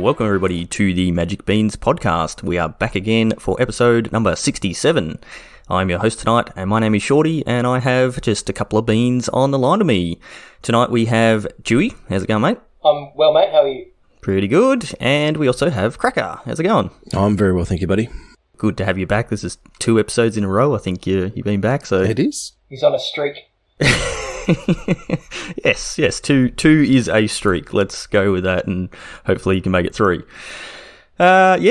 welcome everybody to the Magic Beans podcast. We are back again for episode number 67. I'm your host tonight, and my name is Shorty, and I have just a couple of beans on the line to me. Tonight we have Chewy. How's it going, mate? I'm well, mate. How are you? Pretty good. And we also have Cracker. How's it going? I'm very well, thank you, buddy. Good to have you back. This is 2 episodes in a row. I think you've been back. So it is. He's on a streak. Yes. Two is a streak. Let's go with that, and hopefully you can make it 3.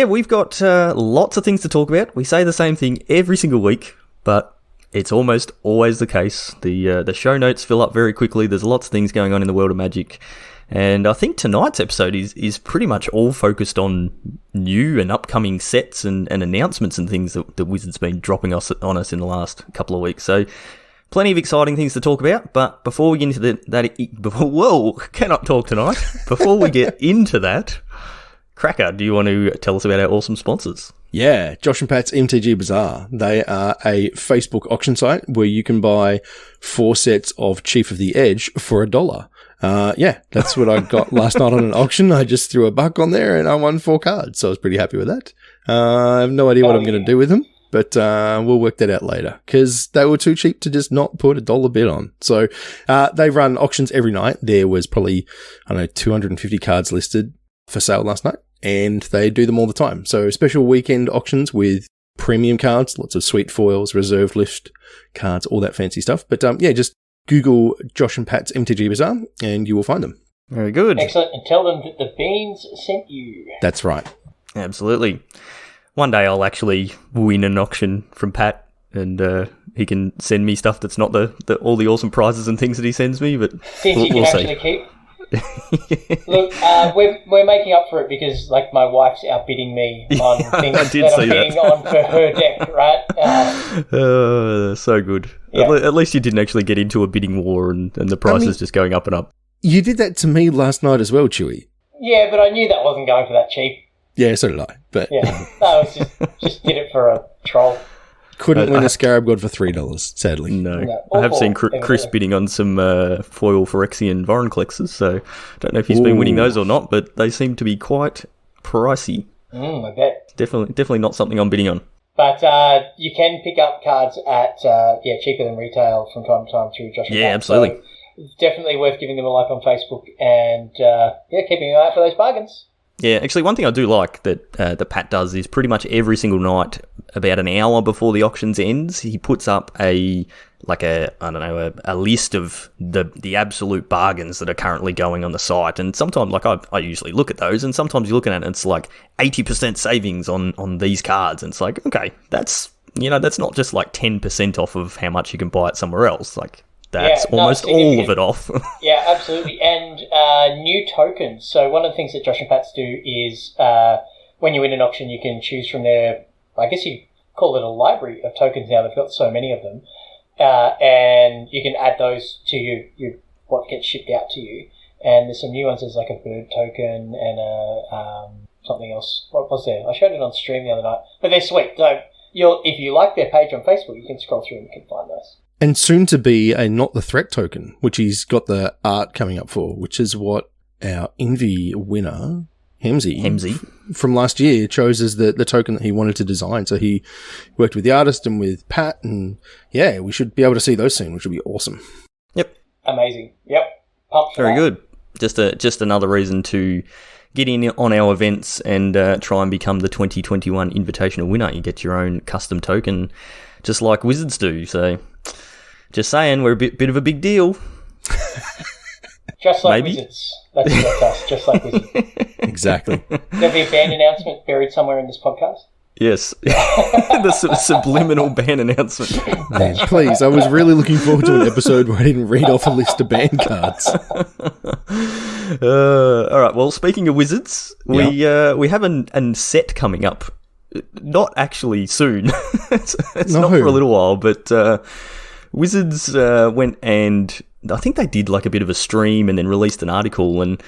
We've got lots of things to talk about. We say the same thing every single week, but it's almost always the case. The show notes fill up very quickly. There's lots of things going on in the world of Magic, and I think tonight's episode is pretty much all focused on new and upcoming sets and announcements and things that the Wizards been dropping on us in the last couple of weeks. So plenty of exciting things to talk about, but before we get into cannot talk tonight. Before we get into that, Cracker, do you want to tell us about our awesome sponsors? Yeah, Josh and Pat's MTG Bazaar. They are a Facebook auction site where you can buy 4 sets of Chief of the Edge for $1. That's what I got last night on an auction. I just threw $1 on there and I won 4 cards, so I was pretty happy with that. I have no idea what I'm going to do with them, but we'll work that out later because they were too cheap to just not put $1 bid on. So they run auctions every night. There was probably, 250 cards listed for sale last night, and they do them all the time. So special weekend auctions with premium cards, lots of sweet foils, reserve list cards, all that fancy stuff. But just Google Josh and Pat's MTG Bazaar and you will find them. Very good. Excellent. And tell them that the beans sent you. That's right. Absolutely. One day I'll actually win an auction from Pat, and he can send me stuff that's not all the awesome prizes and things that he sends me, but Things you can actually keep. Look, we're making up for it because, my wife's outbidding me on things that I'm bidding on for her deck, right? So good. Yeah. At least you didn't actually get into a bidding war and the price is just going up and up. You did that to me last night as well, Chewy. Yeah, but I knew that wasn't going for that cheap. Yeah, so did I. But yeah, no, it's just did it for a troll. Couldn't win a Scarab God for $3, sadly. No. I have seen Chris bidding on some foil Phyrexian Vorinclexes, so I don't know if he's been winning those or not, but they seem to be quite pricey. I bet. Definitely not something I'm bidding on. But you can pick up cards at cheaper than retail from time to time through Josh. Yeah, absolutely. So it's definitely worth giving them a like on Facebook and keeping an eye out for those bargains. Yeah, actually, one thing I do like that Pat does is pretty much every single night, about an hour before the auctions ends, he puts up a list of the absolute bargains that are currently going on the site. And sometimes, I usually look at those, and sometimes you're looking at it, and it's 80% savings on these cards, and it's like, okay, that's not just 10% off of how much you can buy it somewhere else. That's almost all of it off. Yeah, absolutely. And new tokens. So one of the things that Josh and Pats do is when you win an auction, you can choose from their, I guess you call it a library of tokens now. They've got so many of them. And you can add those to your what gets shipped out to you. And there's some new ones. There's a bird token and something else. What was there? I showed it on stream the other night. But they're sweet. So if you like their page on Facebook, you can scroll through and you can find those. And soon to be a Not the Threat token, which he's got the art coming up for, which is what our Envy winner, Hemsy, from last year chose as the token that he wanted to design. So he worked with the artist and with Pat, and we should be able to see those soon, which would be awesome. Yep. Amazing. Yep. Pumped for Very that. Good. Just another reason to get in on our events and try and become the 2021 Invitational winner. You get your own custom token, just like Wizards do. So, just saying, we're a bit of a big deal. Just like Wizards. That's us, just like Wizards. Exactly. There'll be a band announcement buried somewhere in this podcast. Yes. The subliminal ban announcement. Man, please, I was really looking forward to an episode where I didn't read off a list of ban cards. All right, well, speaking of Wizards, we have a set coming up. Not actually soon. It's not for a little while, but Wizards went and I think they did a bit of a stream and then released an article, and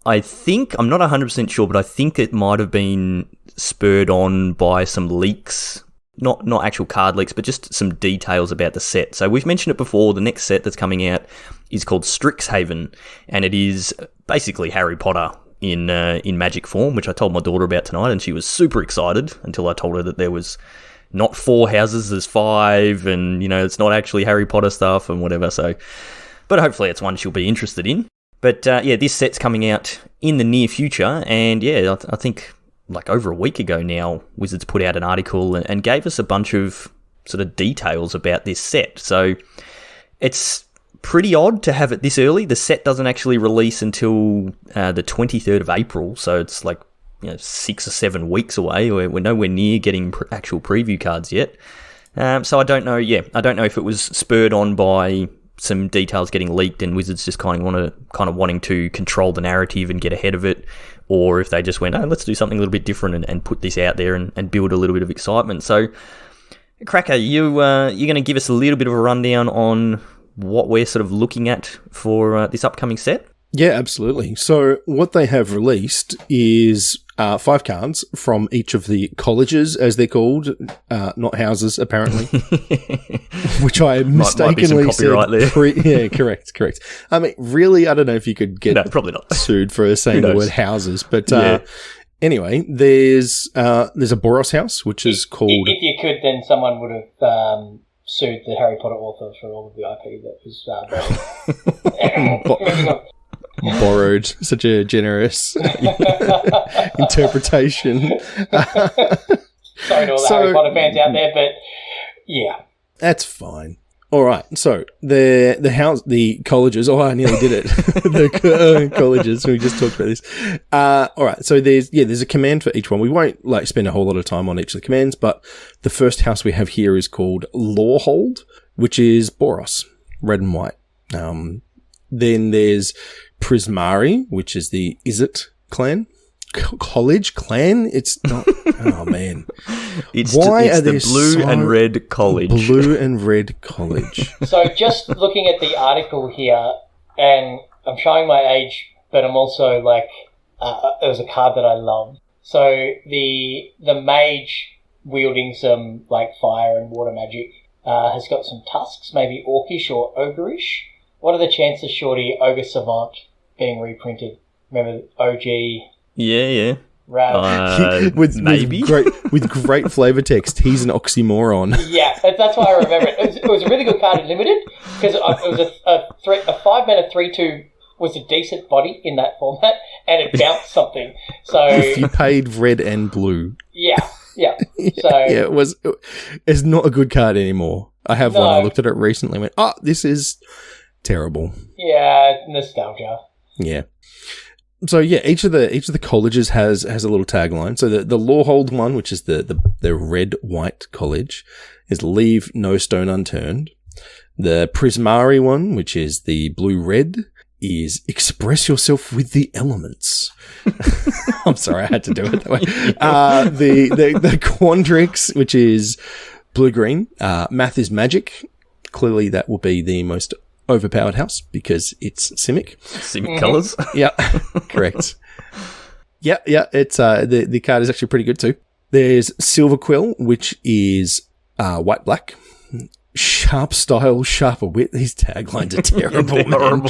I'm not 100% sure, but I think it might have been spurred on by some leaks, not actual card leaks, but just some details about the set. So we've mentioned it before, the next set that's coming out is called Strixhaven, and it is basically Harry Potter in magic form, which I told my daughter about tonight, and she was super excited until I told her that there was not 4 houses, there's 5, and, it's not actually Harry Potter stuff and whatever. So, but hopefully it's one she'll be interested in. But this set's coming out in the near future, and I think like over a week ago now, Wizards put out an article and gave us a bunch of sort of details about this set. So it's pretty odd to have it this early. The set doesn't actually release until the 23rd of April, so it's like 6 or 7 weeks away. We're nowhere near getting actual preview cards yet. So I don't know. I don't know if it was spurred on by some details getting leaked and Wizards just kind of wanting to control the narrative and get ahead of it, or if they just went, let's do something a little bit different and put this out there and build a little bit of excitement. So, Cracker, you're going to give us a little bit of a rundown on what we're sort of looking at for this upcoming set? Yeah, absolutely. So what they have released is 5 cards from each of the colleges, as they're called, not houses, apparently, which I mistakenly might be some copyright said. Yeah, correct. I mean, really, I don't know if you could get probably not sued for saying the word houses, but anyway, there's a Boros house, which is called... If you could, then someone would have sued the Harry Potter author for all of the IP that was borrowed. Such a generous interpretation. Sorry to all the Harry Potter fans out there, but yeah. That's fine. All right, so the colleges. Oh, I nearly did it. The colleges. We just talked about this. All right, so there's a command for each one. We won't spend a whole lot of time on each of the commands, but the first house we have here is called Lawhold, which is Boros, red and white. Then there's Prismari, which is the Izzet clan. College clan? It's not. Oh man! It's the blue and red college. Blue and red college. So just looking at the article here, and I'm showing my age, but I'm also like, it was a card that I love. So the mage wielding some like fire and water magic has got some tusks, maybe orcish or ogreish. What are the chances, Shorty, Ogre Savant being reprinted? Remember OG? Yeah. with maybe with great flavor text. He's an oxymoron. Yeah, that's why I remember it. It was a really good card in limited because it was a 5-mana 3/2 was a decent body in that format, and it bounced something. So if you paid red and blue, yeah. So it's not a good card anymore. I have one. I looked at it recently and went, this is terrible. Yeah, nostalgia. Yeah. So each of the colleges has a little tagline. So the Lawhold one, which is the red white college, is leave no stone unturned. The Prismari one, which is the blue red, is express yourself with the elements. I'm sorry, I had to do it that way. The Quandrix, which is blue green, math is magic. Clearly, that will be the most overpowered house because it's Simic. Simic colours. Yeah, correct. Yeah, it's the card is actually pretty good too. There's Silver Quill, which is white black. Sharp style, sharper wit. These taglines are terrible. Horrible.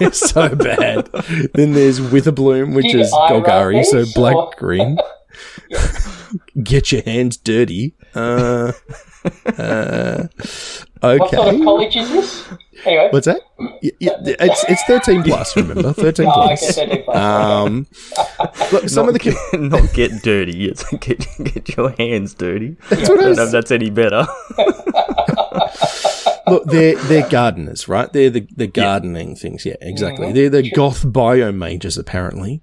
It's so bad. Then there's Witherbloom, which is Golgari, so black green. Get your hands dirty. Okay. What sort of college is this? Anyway. What's that? Yeah, it's 13 plus, remember? 13 plus. Okay, 13 plus. Look, some of the not get dirty, it's get your hands dirty. That's what I don't know if that's any better. Look, they're gardeners, right? They're the gardening things. Yeah, exactly. Mm-hmm. They're the goth biomages, apparently.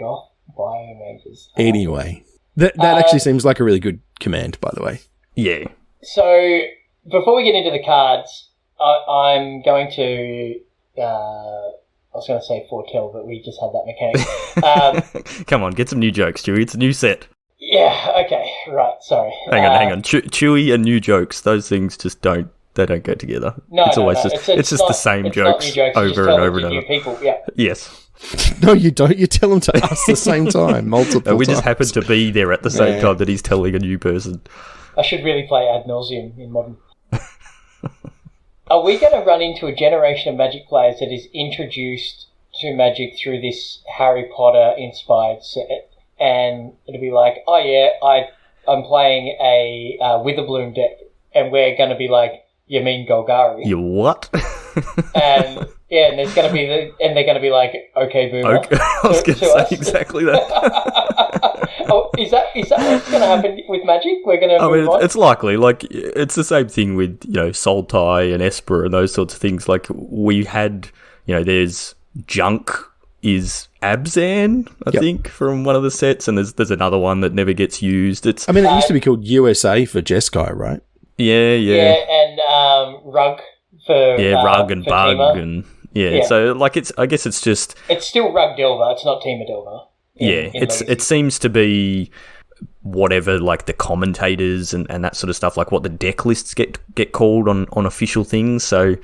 Goth biomages. Anyway, that actually seems like a really good command, by the way. Yeah. So before we get into the cards, I'm going to. I was going to say foretell, but we just had that mechanic. Come on, get some new jokes, Chewy. It's a new set. Yeah. Okay. Right. Sorry. Hang on. Chewy and new jokes. Those things just don't. They don't go together. No, it's always no. It's just the same jokes over and over and over. People. Yeah. Yes. No, you don't. You tell them to us the same time, multiple times. We just happen to be there at the same time that he's telling a new person. I should really play Ad Nauseam in Modern. Are we going to run into a generation of Magic players that is introduced to Magic through this Harry Potter inspired set, and it'll be like, oh yeah, I'm playing a Witherbloom deck, and we're going to be like, you mean Golgari? You what? And yeah, and they're going to be like, okay, boomer. Okay. I was going to say exactly that. Oh, is that what's going to happen with Magic? We're going to. I mean, it's likely. Like, it's the same thing with Sultai and Esper and those sorts of things. Like, we had, there's Junk is Abzan, I think, from one of the sets, and there's another one that never gets used. It used to be called USA for Jeskai, right? Yeah. Yeah, and Rug for Rug and for Bug Teema. and so like I guess it's just it's still Rug Delver. It's not Teema Delver. It seems to be whatever like the commentators and that sort of stuff, like what the deck lists get called on official things. So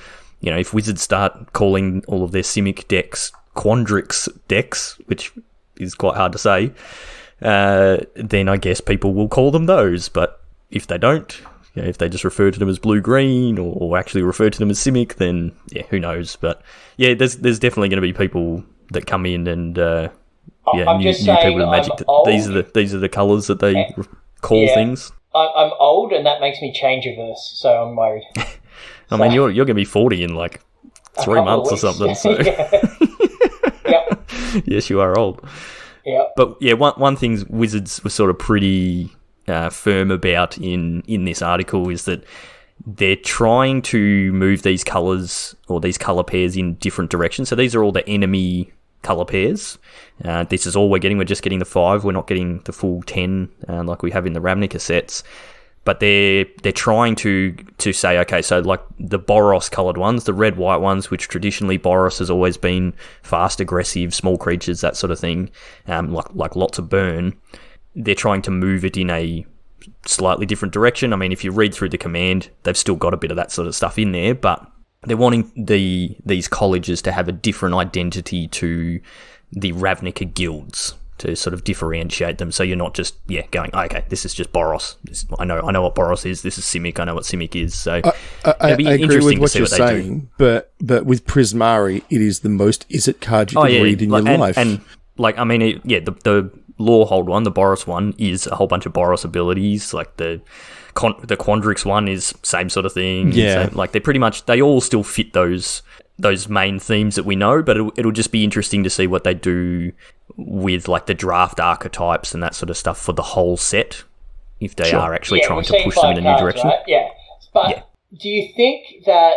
if Wizards start calling all of their Simic decks Quandrix decks, which is quite hard to say, then I guess people will call them those. But if they don't, if they just refer to them as blue-green or actually refer to them as Simic, then who knows? But there's definitely going to be people that come in and I'm new just saying, people in Magic. These are the colours that they call things. I'm old, and that makes me change averse, so I'm worried. I mean, you're going to be 40 in like 3 months or something. So Yep. Yes, you are old. Yeah. But one thing Wizards were sort of pretty firm about in this article is that they're trying to move these colours or these colour pairs in different directions. So these are all the enemy colour pairs. This is all we're getting. We're just getting the 5. We're not getting the full 10 like we have in the Ravnica sets. But they're trying to say, okay, so like the Boros coloured ones, the red-white ones, which traditionally Boros has always been fast, aggressive, small creatures, that sort of thing, like lots of burn. They're trying to move it in a slightly different direction. I mean, if you read through the command, they've still got a bit of that sort of stuff in there, but they're wanting these colleges to have a different identity to the Ravnica guilds, to sort of differentiate them, so you're not just going, okay, this is just Boros. I know what Boros is. This is Simic. I know what Simic is. So I it'll be agree interesting with to what see you're what they saying, but with Prismari, it is the most Izzet card you can read in your life. the Lorehold one, the Boros one, is a whole bunch of Boros abilities. Like the Quandrix one is same sort of thing. Yeah, so, like they all still fit those main themes that we know, but it'll just be interesting to see what they do with like the draft archetypes and that sort of stuff for the whole set, if they are actually trying to push them in a new direction. Right? Yeah, but do you think that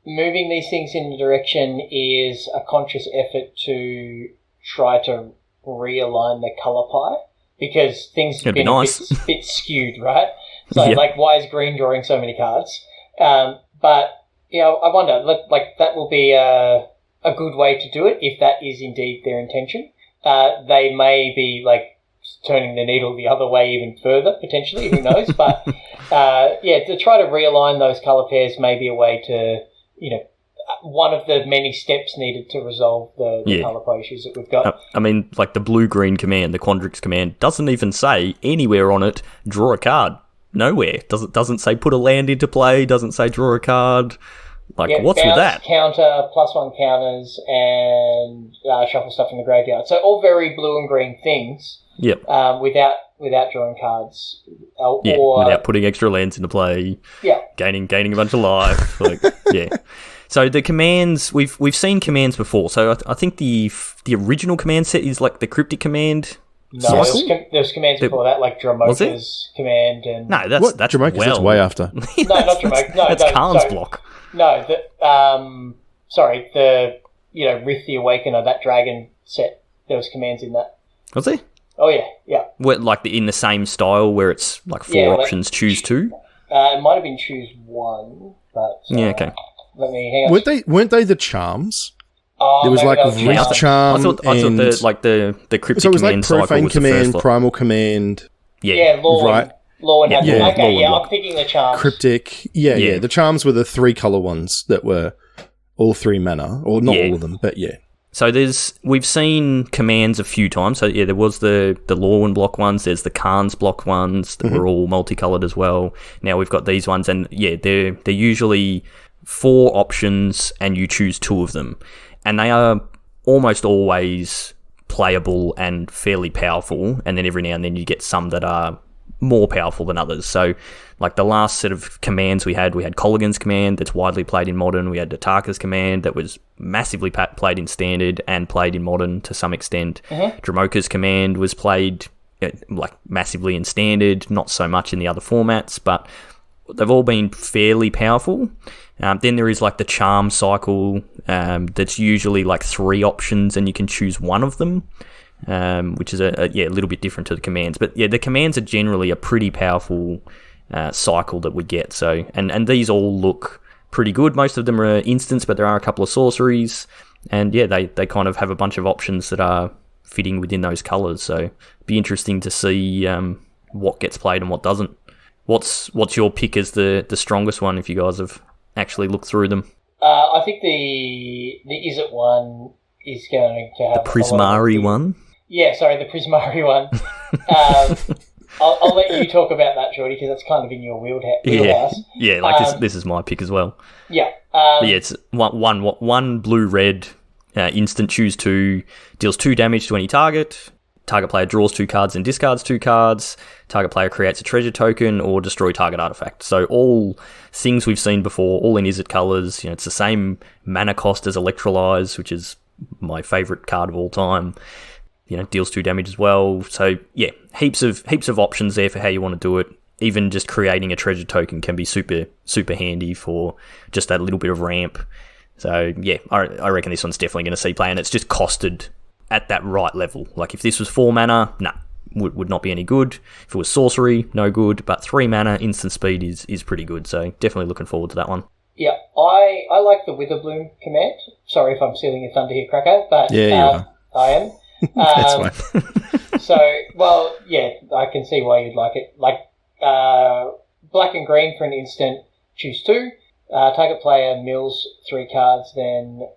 moving these things in a direction is a conscious effort to try to realign the colour pie? Because things have been a bit skewed, right? So like, why is green drawing so many cards? But I wonder, like that will be a good way to do it if that is indeed their intention. They may be like turning the needle the other way even further, potentially, who knows? But to try to realign those colour pairs may be a way to, one of the many steps needed to resolve the colour pie issues that we've got. I mean, like the blue-green command, the Quandrix command, doesn't even say anywhere on it, draw a card. Nowhere. Doesn't say put a land into play, doesn't say draw a card. Like, what's with that? Counter, +1 counters, and shuffle stuff in the graveyard. So all very blue and green things. Yep. Without drawing cards. Without putting extra lands into play. Yeah. Gaining a bunch of life. So the commands, we've seen commands before. So I think the original command set is like the cryptic command. No, there's commands before that, like Dramoka's command and... No, that's Dramoka's that's way after. No, not Dramoka. No, that's Khan's block. No, the Rith the Awakener, that dragon set, there was commands in that. Was there? Oh, yeah. Where, like in the same style where it's like 4 options, choose 2? It might have been choose 1, but... okay. Let me hang on. Weren't they the charms? There was like Wraith Charm. I thought the cryptic so it was command like Profane Command, Primal Command. Yeah, Law and I'm thinking the charms. Cryptic. Yeah. The charms were the 3 colour ones that were all 3 mana, or not all of them, but yeah. So we've seen commands a few times. So there was the Lorwyn block ones. There's the Khan's block ones that were all multicolored as well. Now we've got these ones, and they're usually 4 options, and you choose 2 of them. And they are almost always playable and fairly powerful, and then every now and then you get some that are more powerful than others. So, like the last set of commands we had Colligan's command that's widely played in Modern. We had Dataka's command that was massively played in Standard and played in Modern to some extent. Dramoka's command was played like massively in Standard, not so much in the other formats, but they've all been fairly powerful. Then there is like the charm cycle that's usually like 3 options and you can choose one of them, which is a little bit different to the commands. But yeah, the commands are generally a pretty powerful cycle that we get. So and these all look pretty good. Most of them are instants, but there are a couple of sorceries. And yeah, they kind of have a bunch of options that are fitting within those colours. So it'd be interesting to see what gets played and what doesn't. What's your pick as the strongest one if you guys have actually looked through them? I think the Is It one is going to have the Prismari one. Yeah, sorry, the Prismari one. I'll let you talk about that, Shorty, because that's kind of in your wheelhouse. Yeah, like this is my pick as well. Yeah. It's one blue-red instant, choose 2, deals 2 damage to any target. Target player draws 2 cards and discards 2 cards. Target player creates a treasure token or destroy target artifact. So all things we've seen before, all in Izzet colours. It's the same mana cost as Electrolyze, which is my favourite card of all time. Deals 2 damage as well. So yeah, heaps of options there for how you want to do it. Even just creating a treasure token can be super, super handy for just that little bit of ramp. So yeah, I reckon this one's definitely going to see play, and it's just costed at that right level. Like if this was 4 mana, would not be any good. If it was sorcery, no good. But 3 mana instant speed is pretty good. So definitely looking forward to that one. Yeah, I like the Witherbloom command. Sorry if I'm stealing your thunder here, Cracker, but yeah, I am. That's fine. So, well, yeah, I can see why you'd like it. Like black and green for an instant, choose 2. Target player mills 3 cards, then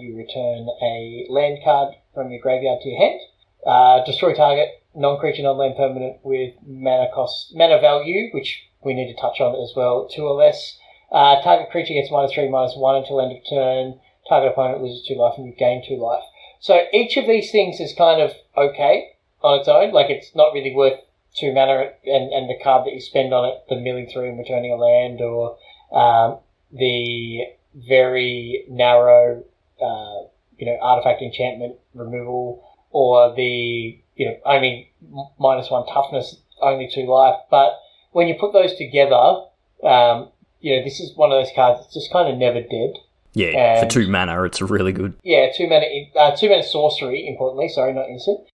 you return a land card from your graveyard to your hand. Destroy target non-creature, non-land permanent with mana value, which we need to touch on as well, 2 or less. Target creature gets -3/-1 until end of turn. Target opponent loses 2 life and you gain 2 life. So each of these things is kind of okay on its own. Like it's not really worth 2 mana and the card that you spend on it, the milling through and returning a land, or the very narrow artifact enchantment removal, or the only -1 toughness, only 2 life. But when you put those together, this is one of those cards that's just kind of never dead. Yeah, for 2 mana, it's really good. Yeah, 2 mana sorcery, importantly. Sorry, not instant.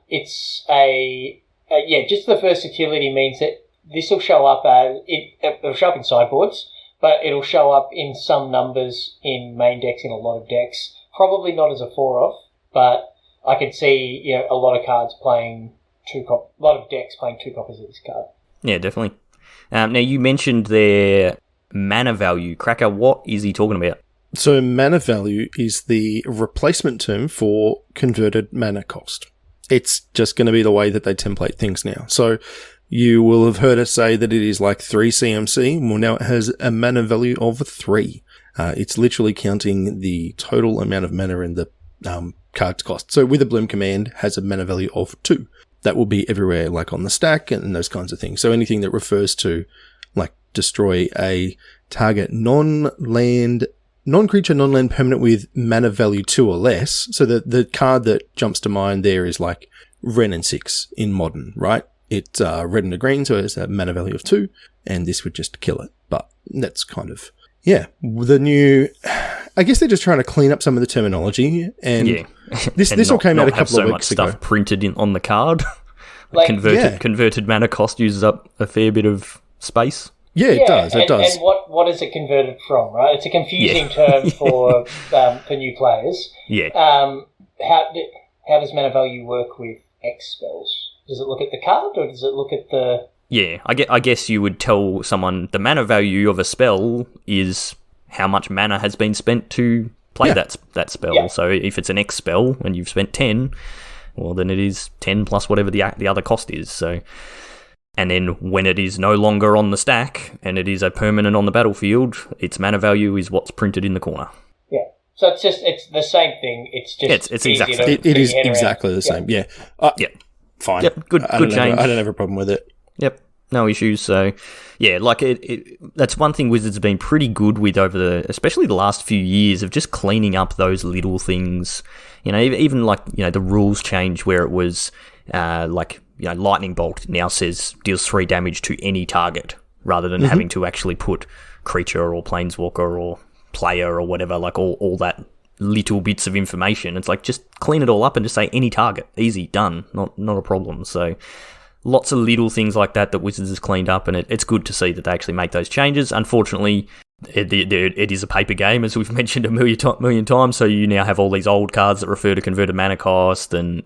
It's just the versatility means that this will show up it'll show up in sideboards, but it'll show up in some numbers in main decks, in a lot of decks. Probably not as a 4-off, but I could see a lot of cards playing a lot of decks playing 2 copies of this card. Yeah, definitely. Now you mentioned their mana value. Cracker, what is he talking about? So mana value is the replacement term for converted mana cost. It's just going to be the way that they template things now. So you will have heard us say that it is like 3 CMC. Well, now it has a mana value of 3. It's literally counting the total amount of mana in the card's cost. So Witherbloom command has a mana value of 2. That will be everywhere, like on the stack and those kinds of things. So anything that refers to like destroy a target non-creature, non-land permanent with mana value 2 or less. So the card that jumps to mind there is like Wrenn and 6 in Modern, right? It's red and a green, so it's a mana value of 2, and this would just kill it. But that's kind of, yeah, the new... I guess they're just trying to clean up some of the terminology, and yeah. this all came out a couple of weeks ago. Stuff printed on the card. Like, converted mana cost uses up a fair bit of space. Yeah, it does. It does. And what is it converted from? Right, it's a confusing term for new players. Yeah. How does mana value work with X spells? Does it look at the card, or does it look at the? Yeah, I guess you would tell someone the mana value of a spell is how much mana has been spent to play that spell. Yeah. So if it's an X spell and you've spent 10, well, then it is 10 plus whatever the other cost is. So, and then when it is no longer on the stack and it is a permanent on the battlefield, its mana value is what's printed in the corner. Yeah. So it's the same thing. It's just it's easier exactly to It is get your head exactly around. the same. Yeah. Yep. Fine. Yep. Good change. I don't have a problem with it. Yep, no issues. So, yeah, like that's one thing Wizards have been pretty good with over especially the last few years of just cleaning up those little things. Even like the rules change where it was Lightning Bolt now says deals 3 damage to any target rather than having to actually put creature or planeswalker or player or whatever, like all that little bits of information. It's like just clean it all up and just say any target, easy, done, not a problem. So lots of little things like that Wizards has cleaned up, and it's good to see that they actually make those changes. Unfortunately, it is a paper game, as we've mentioned a million times, so you now have all these old cards that refer to converted mana cost, and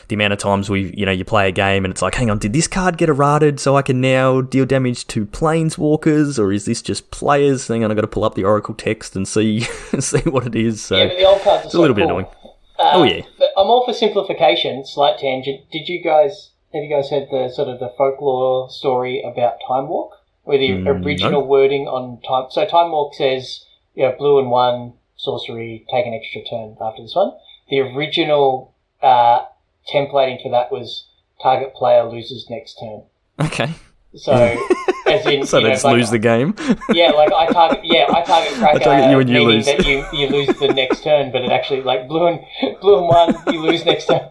the amount of times you play a game and it's like, hang on, did this card get errated so I can now deal damage to planeswalkers, or is this just players? Hang on, I've got to pull up the Oracle text and see what it is. So yeah, but the old cards are it's a little bit annoying. Oh yeah. But I'm all for simplification. Slight tangent. Have you guys heard the sort of the folklore story about Time Walk, where the original wording on Time? So Time Walk says, blue and 1 sorcery, take an extra turn after this one. The original templating for that was target player loses next turn. Okay. So, as in, so they just lose the game. Yeah, like I target Cracker, I target you and you meaning lose. that you lose the next turn, but it actually like blue and 1 you lose next turn.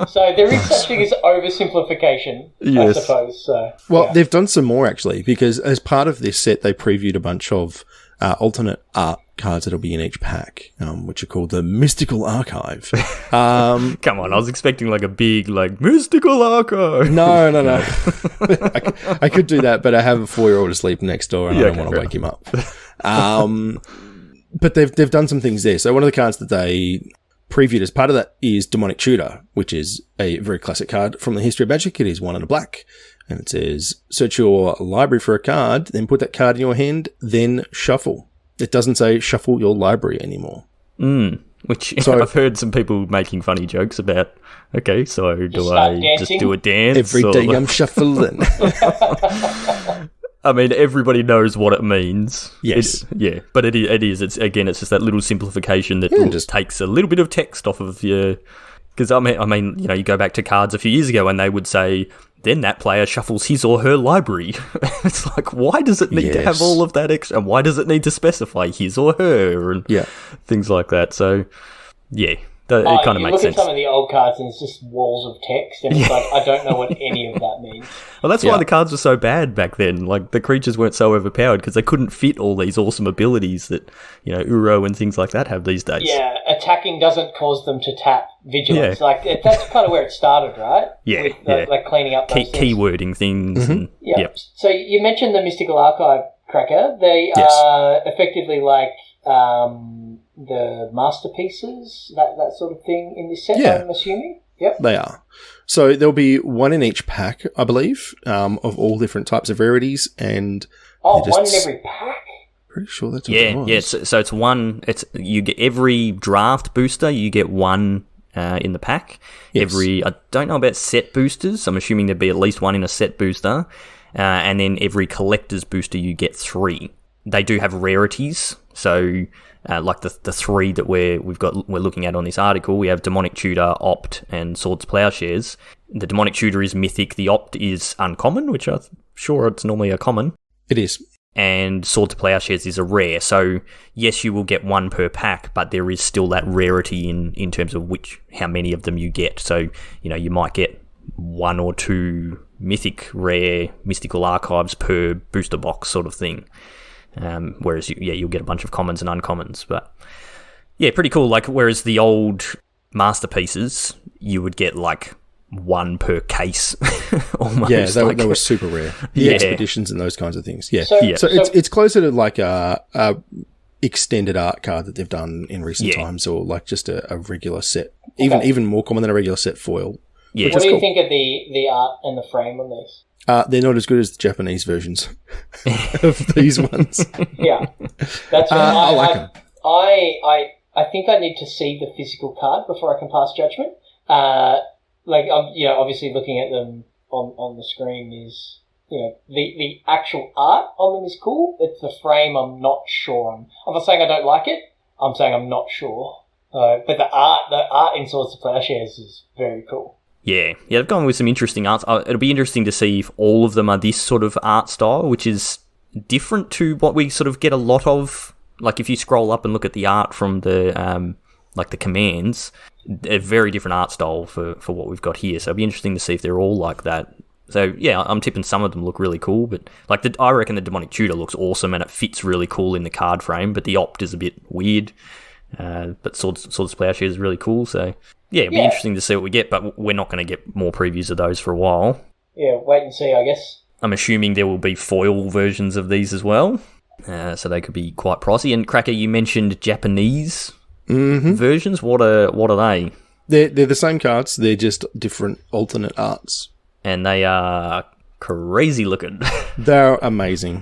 So there is such thing as oversimplification, yes. I suppose. So, they've done some more actually, because as part of this set, they previewed a bunch of alternate art cards that'll be in each pack, which are called the Mystical Archive. Come on, I was expecting like a big Mystical Archive. No. I could do that, but I have a 4-year-old asleep next door, and I don't want to wake him up. But they've done some things there. So one of the cards that they previewed as part of that is Demonic Tutor, which is a very classic card from the history of Magic. It is 1 and a black. And it says, search your library for a card, then put that card in your hand, then shuffle. It doesn't say shuffle your library anymore. Which I've heard some people making funny jokes about. Okay, so do I just do a dance? Every day I'm shuffling. I mean, everybody knows what it means. Yes. But it is. It's just that little simplification that just takes a little bit of text off of your... Because, I mean, you go back to cards a few years ago and they would say, then that player shuffles his or her library. It's like, why does it need to have all of that extra? And why does it need to specify his or her? And things like that. So, yeah. It kind of makes sense. You look at some of the old cards and it's just walls of text, and it's like, I don't know what any of that means. Well, that's why the cards were so bad back then. Like, the creatures weren't so overpowered because they couldn't fit all these awesome abilities that, Uro and things like that have these days. Yeah, attacking doesn't cause them to tap vigilance. Like, that's kind of where it started, right? Yeah, With, like cleaning up those things. Keywording things. And, yep. So you mentioned the Mystical Archive, Cracker. They are effectively like... the masterpieces, that sort of thing in this set, I'm assuming? Yep. They are. So there'll be 1 in each pack, I believe, of all different types of rarities. And one in every pack? Pretty sure that's what it was. Yeah, so it's one... you get every draft booster, you get 1 in the pack. Yes. I don't know about set boosters. I'm assuming there'd be at least 1 in a set booster. And then every collector's booster, you get 3. They do have rarities, so... like the 3 that we're looking at on this article, we have Demonic Tutor, Opt, and Swords Plowshares. The Demonic Tutor is mythic. The Opt is uncommon, which I'm sure it's normally a common. It is. And Swords Plowshares is a rare. So yes, you will get 1 per pack, but there is still that rarity in terms of how many of them you get. So you might get 1 or 2 mythic rare Mystical Archives per booster box sort of thing. Whereas you'll get a bunch of commons and uncommons, but pretty cool. Like, whereas the old masterpieces, you would get like 1 per case, almost. Yeah, they were super rare. The expeditions and those kinds of things. Yeah, so it's closer to like a extended art card that they've done in recent times, or like just a regular set, even more common than a regular set foil. Yeah. What do you think of the art and the frame on these? They're not as good as the Japanese versions of these ones. Yeah, that's I like them. I think I need to see the physical card before I can pass judgment. Like I'm, obviously looking at them on the screen is the actual art on them is cool. It's the frame I'm not sure on. I'm not saying I don't like it. I'm saying I'm not sure. But the art in Swords to Plowshares is very cool. Yeah, they've gone with some interesting arts. It'll be interesting to see if all of them are this sort of art style, which is different to what we sort of get a lot of. Like if you scroll up and look at the art from the the commands, a very different art style for what we've got here. So it'll be interesting to see if they're all like that. So yeah, I'm tipping some of them look really cool, but I reckon the Demonic Tutor looks awesome and it fits really cool in the card frame. But the Opt is a bit weird. But Swords to Plowshares is really cool. So yeah, it'll be interesting to see what we get. But we're not going to get more previews of those for a while. Yeah, wait and see, I guess. I'm assuming there will be foil versions of these as well. So they could be quite pricey. And Cracker, you mentioned Japanese versions. What are they? They're the same cards. They're just different alternate arts. And they are crazy looking. They're amazing.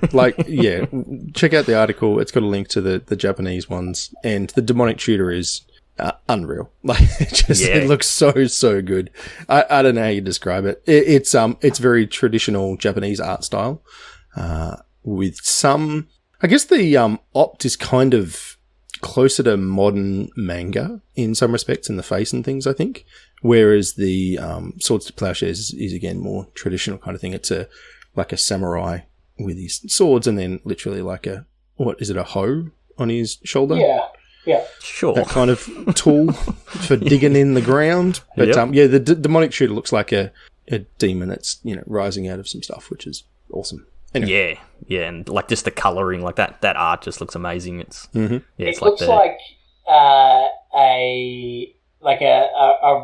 Check out the article. It's got a link to the Japanese ones. And the Demonic Tutor is unreal. It looks so good. I don't know how you describe it. It's very traditional Japanese art style. With some... I guess the Opt is kind of closer to modern manga in some respects in the face and things, I think. Whereas the Swords to Plowshares is again more traditional kind of thing. It's a samurai with his swords and then literally a hoe on his shoulder? Yeah. Sure. That kind of tool for digging in the ground. But the Demonic Tutor looks like a demon that's, rising out of some stuff, which is awesome. Anyway. Yeah, and just the colouring, that art just looks amazing. It's it looks like a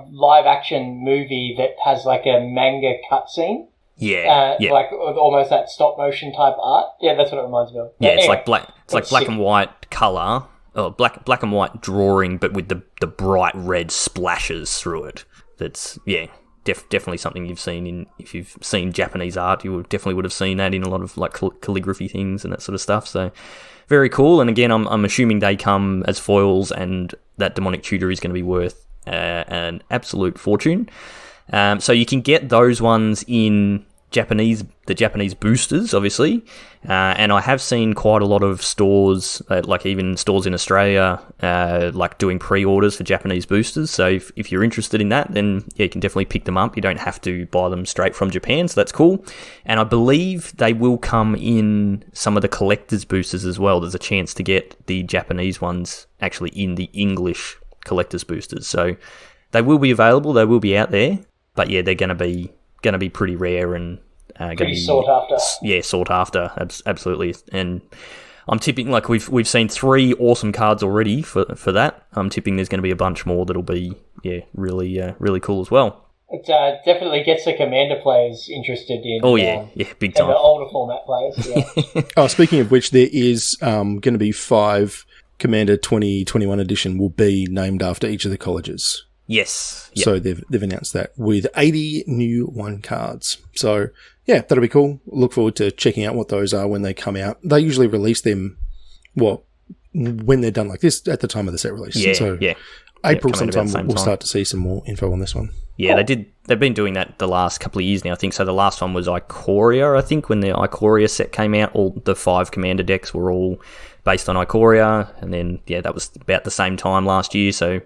live action movie that has a manga cutscene. Yeah. With almost that stop motion type art. Yeah, that's what it reminds me of. Yeah, it's anyway, black and white colour, black and white drawing, but with the bright red splashes through it. That's definitely something you've seen if you've seen Japanese art, you definitely would have seen that in a lot of calligraphy things and that sort of stuff. So very cool. And again, I'm assuming they come as foils, and that Demonic Tutor is going to be worth an absolute fortune. So you can get those ones in the Japanese boosters, obviously. And I have seen quite a lot of stores, even stores in Australia, doing pre-orders for Japanese boosters. So if you're interested in that, then you can definitely pick them up. You don't have to buy them straight from Japan, so that's cool. And I believe they will come in some of the collector's boosters as well. There's a chance to get the Japanese ones actually in the English collector's boosters. So they will be available. They will be out there. But yeah, they're going to be pretty rare and pretty sought after. Yeah, sought after, absolutely. And I'm tipping we've seen 3 awesome cards already for that. I'm tipping there's going to be a bunch more that'll be really cool as well. It definitely gets the Commander players interested in. Oh yeah, big time. The older format players. Yeah. Speaking of which, there is going to be 5 Commander 2021 edition will be named after each of the colleges. Yes. Yep. So they've announced that with 80 new 1 cards. So yeah, that'll be cool. Look forward to checking out what those are when they come out. They usually release them, when they're done like this at the time of the set release. Yeah. So April sometime we'll start to see some more info on this one. Yeah, they've been doing that the last couple of years now, I think. So the last one was Ikoria, I think, when the Ikoria set came out. All the 5 Commander decks were all based on Ikoria, and then that was about the same time last year. So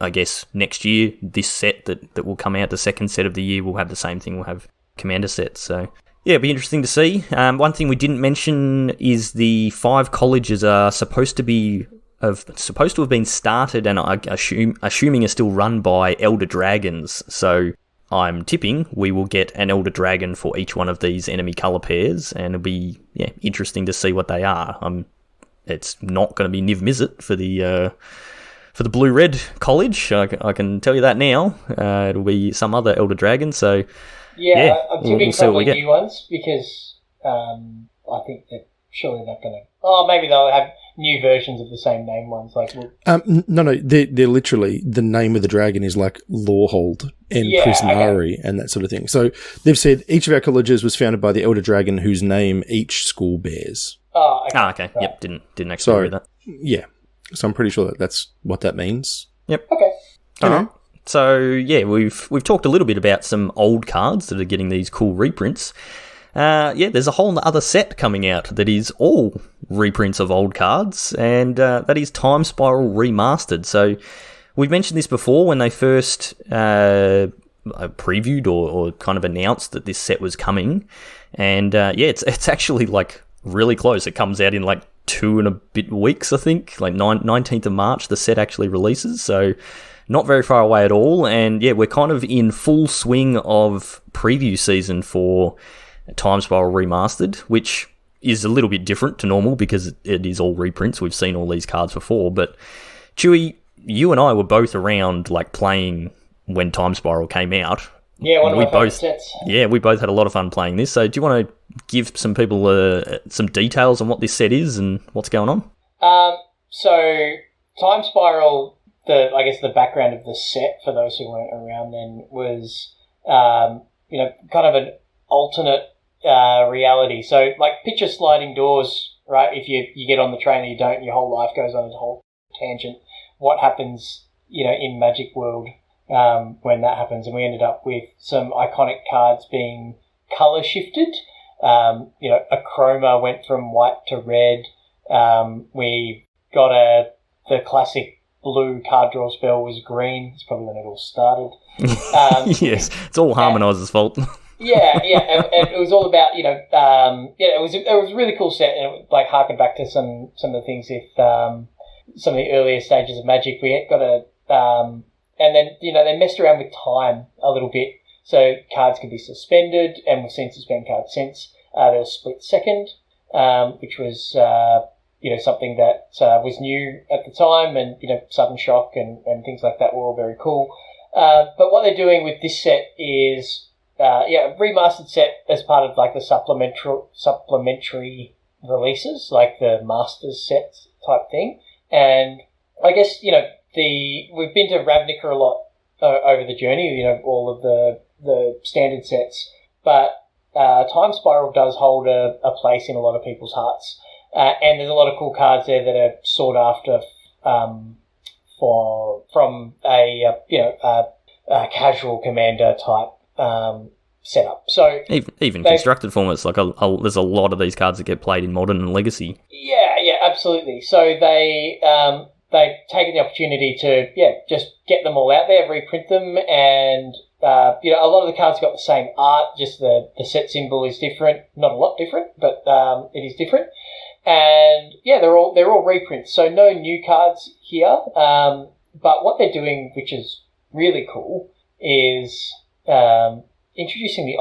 I guess next year, this set that will come out, the second set of the year, will have the same thing. We'll have Commander sets. So yeah, it'll be interesting to see. One thing we didn't mention is the 5 colleges are supposed to have been started, and I assuming are still run by Elder Dragons. So I'm tipping we will get an Elder Dragon for each one of these enemy colour pairs, and it'll be interesting to see what they are. It's not going to be Niv Mizzet for the blue-red college. I can tell you that now. It'll be some other Elder Dragon. So I'm tipping probably new ones because I think that surely they're going to. Oh, maybe they'll have new versions of the same name ones. No, they're literally, the name of the dragon is Lawhold and Prismari and that sort of thing. So they've said each of our colleges was founded by the Elder Dragon whose name each school bears. Oh, okay. Okay. Right. Yep, didn't actually read that. Yeah. So I'm pretty sure that's what that means. Yep. Okay. All right. So yeah, we've talked a little bit about some old cards that are getting these cool reprints. there's a whole other set coming out that is all reprints of old cards, and that is Time Spiral Remastered. So we've mentioned this before when they first previewed or kind of announced that this set was coming, and it's actually like really close. It comes out in like 2 and a bit weeks, I think, like 19th of March the set actually releases, so not very far away at all. And yeah, we're kind of in full swing of preview season for Time Spiral Remastered, which is a little bit different to normal because it is all reprints. We've seen all these cards before, but Chewy, you and I were both around like playing when Time Spiral came out. Yeah, one of my favourite sets. Yeah, we both had a lot of fun playing this. So do you want to give some people some details on what this set is and what's going on? So Time Spiral, the background of the set, for those who weren't around then, was kind of an alternate reality. So like picture sliding doors, right? If you get on the train and you don't, your whole life goes on a whole tangent. What happens, in Magic World when that happens? And we ended up with some iconic cards being colour shifted. A chroma went from white to red. We got the classic blue card draw spell was green. It's probably when it all started. Yes, it's all Harmoniser's fault. Yeah, and it was all about it was a really cool set, and it like harkened back to some of the things if some of the earlier stages of Magic. We got and then they messed around with time a little bit, so cards could be suspended, and we've seen suspend cards since. There was split second, which was something that was new at the time, and sudden shock and things like that were all very cool. But what they're doing with this set is a remastered set as part of like the supplementary releases, like the Masters set type thing. And I guess we've been to Ravnica a lot over the journey, all of the standard sets, but Time Spiral does hold a place in a lot of people's hearts, and there's a lot of cool cards there that are sought after from a casual commander type setup. So even constructed formats, like there's a lot of these cards that get played in Modern and Legacy. Yeah, absolutely. So they've taken the opportunity to just get them all out there, reprint them, and a lot of the cards got the same art, just the set symbol is different. Not a lot different, but it is different. And they're all reprints, so no new cards here. But what they're doing, which is really cool, is reintroducing the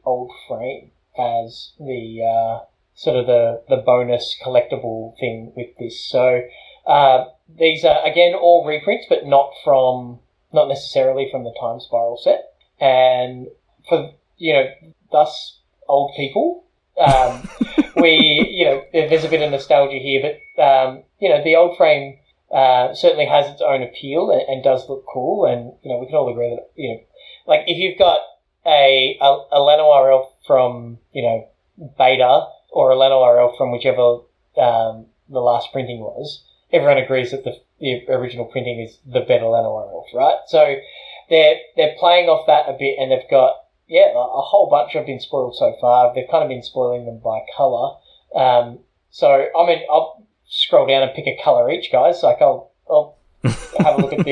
old frame as the sort of the bonus collectible thing with this. So these are again all reprints, but not necessarily from the Time Spiral set. And for us old people, there's a bit of nostalgia here, but the old frame certainly has its own appeal and does look cool. And we can all agree that like if you've got a Llanowar elf from beta, or a Llanowar elf from whichever the last printing was, everyone agrees that the original printing is the better Llanowar elf, right? So they're playing off that a bit, and they've got a whole bunch have been spoiled so far. They've kind of been spoiling them by colour. So I mean, I'll scroll down and pick a colour each, guys. Like I'll have a look at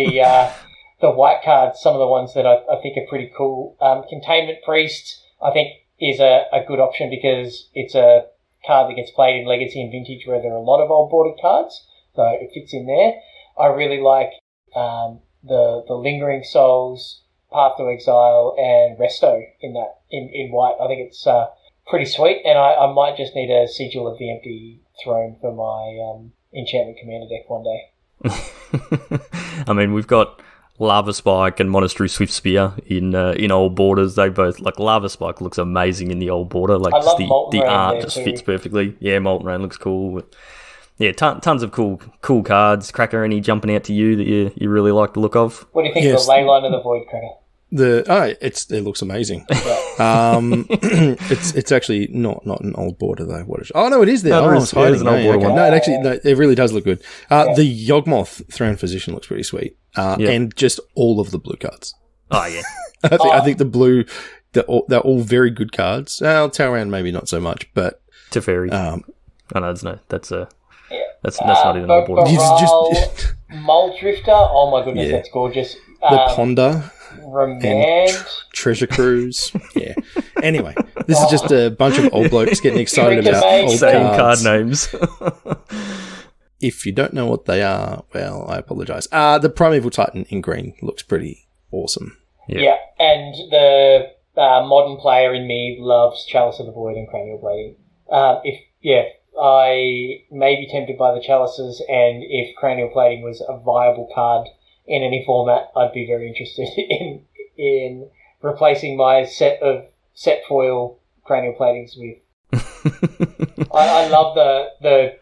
the white cards. Some of the ones that I think are pretty cool. Containment Priest, I think, is a good option because it's a card that gets played in Legacy and Vintage where there are a lot of old bordered cards, so it fits in there. I really like the Lingering Souls, Path to Exile, and Resto in white. I think it's pretty sweet, and I might just need a Sigil of the Empty Throne for my Enchantment Commander deck one day. I mean, we've got Lava Spike and Monastery Swift Spear in old borders. They both, like, Lava Spike looks amazing in the old border. Like, I just love the Molten Rain art there just too. fits perfectly. Yeah, Molten Rain looks cool. Yeah, tons of cool cards. Cracker, any jumping out to you that you really like the look of? What do you think of the Leyline of the Void, Cracker? It looks amazing. It's actually not an old border though. What is? Oh no, it is there. It's hiding. It's an old border one. No, it really does look good. The Yawgmoth Throne Physician looks pretty sweet, and just all of the blue cards. Oh yeah, I think the blue they're all very good cards. Talrand maybe not so much, but Teferi. I know that's not even on the board. Muldrifter. Oh my goodness, that's gorgeous. The Ponder. Remand. Treasure Cruise. Yeah. Anyway, this is just a bunch of old blokes getting excited about old saying cards. card names. If you don't know what they are, well, I apologise. The Primeval Titan in green looks pretty awesome. Yeah, and the modern player in me loves Chalice of the Void and Cranial Blading. I may be tempted by the Chalices, and if Cranial Plating was a viable card in any format, I'd be very interested in replacing my set foil Cranial Platings with. I love the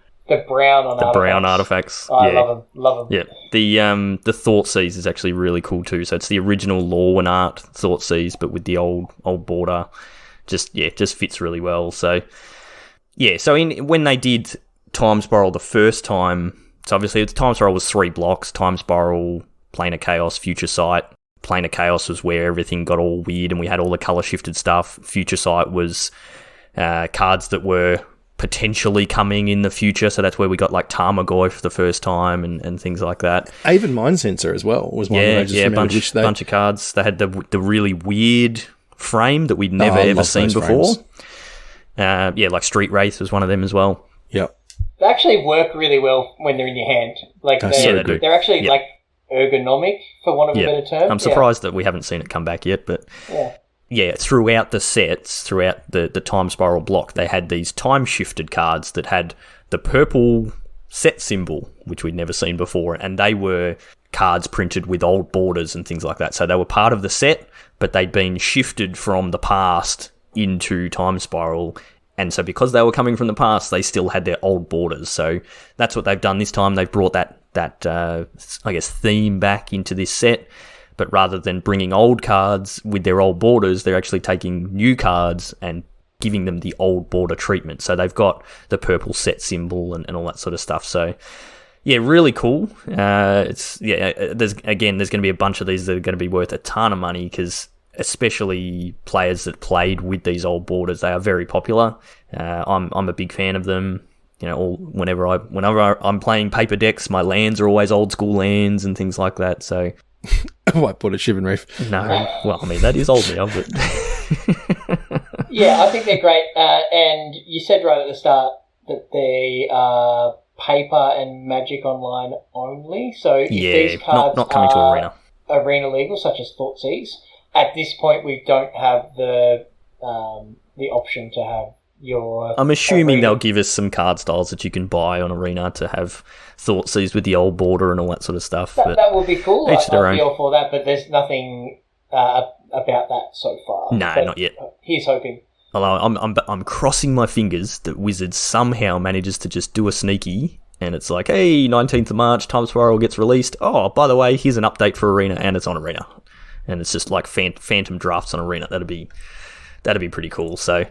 brown on artifacts. Brown artifacts. I love them. Yeah, the Thoughtseize is actually really cool too. So it's the original Law and Art Thoughtseize, but with the old border. Just fits really well. So yeah, so when they did Time Spiral the first time, so obviously Time Spiral was 3 blocks: Time Spiral, Planar Chaos, Future Sight. Planar Chaos was where everything got all weird and we had all the colour shifted stuff. Future Sight was cards that were potentially coming in the future, so that's where we got like Tarmogoyf for the first time and things like that. Even Mind Sensor as well was one that I just remembered. Bunch of cards. They had the really weird frame that we'd never ever seen before. Like Street Wraith was one of them as well. Yep. They actually work really well when they're in your hand. Like they're actually like ergonomic, for want of a better term. I'm surprised that we haven't seen it come back yet, but throughout the sets, throughout the Time Spiral block, they had these time-shifted cards that had the purple set symbol, which we'd never seen before, and they were cards printed with old borders and things like that. So they were part of the set, but they'd been shifted from the past into Time Spiral, and so because they were coming from the past, they still had their old borders. So that's what they've done this time. They've brought that theme back into this set. But rather than bringing old cards with their old borders, they're actually taking new cards and giving them the old border treatment. So they've got the purple set symbol and all that sort of stuff. So, yeah, really cool. There's going to be a bunch of these that are going to be worth a ton of money because especially players that played with these old borders, they are very popular. I'm a big fan of them. You know, whenever I'm playing paper decks, my lands are always old school lands and things like that. So. Whiteboard at Shivan Reef. No, well, I mean, that is old now, but... Yeah, I think they're great. And you said right at the start that they are paper and Magic Online only. So if these cards not coming to arena legal, such as Thoughtseize, at this point we don't have the option to have your... I'm assuming they'll give us some card styles that you can buy on Arena to have Thoughtseize with the old border and all that sort of stuff. That would be cool. I'd be all for that, but there's nothing about that so far. No, not yet. Here's hoping. Although I'm crossing my fingers that Wizards somehow manages to just do a sneaky, and it's like, hey, 19th of March, Time Spiral gets released. Oh, by the way, here's an update for Arena, and it's on Arena. And it's just like phantom drafts on Arena. That'd be pretty cool. So...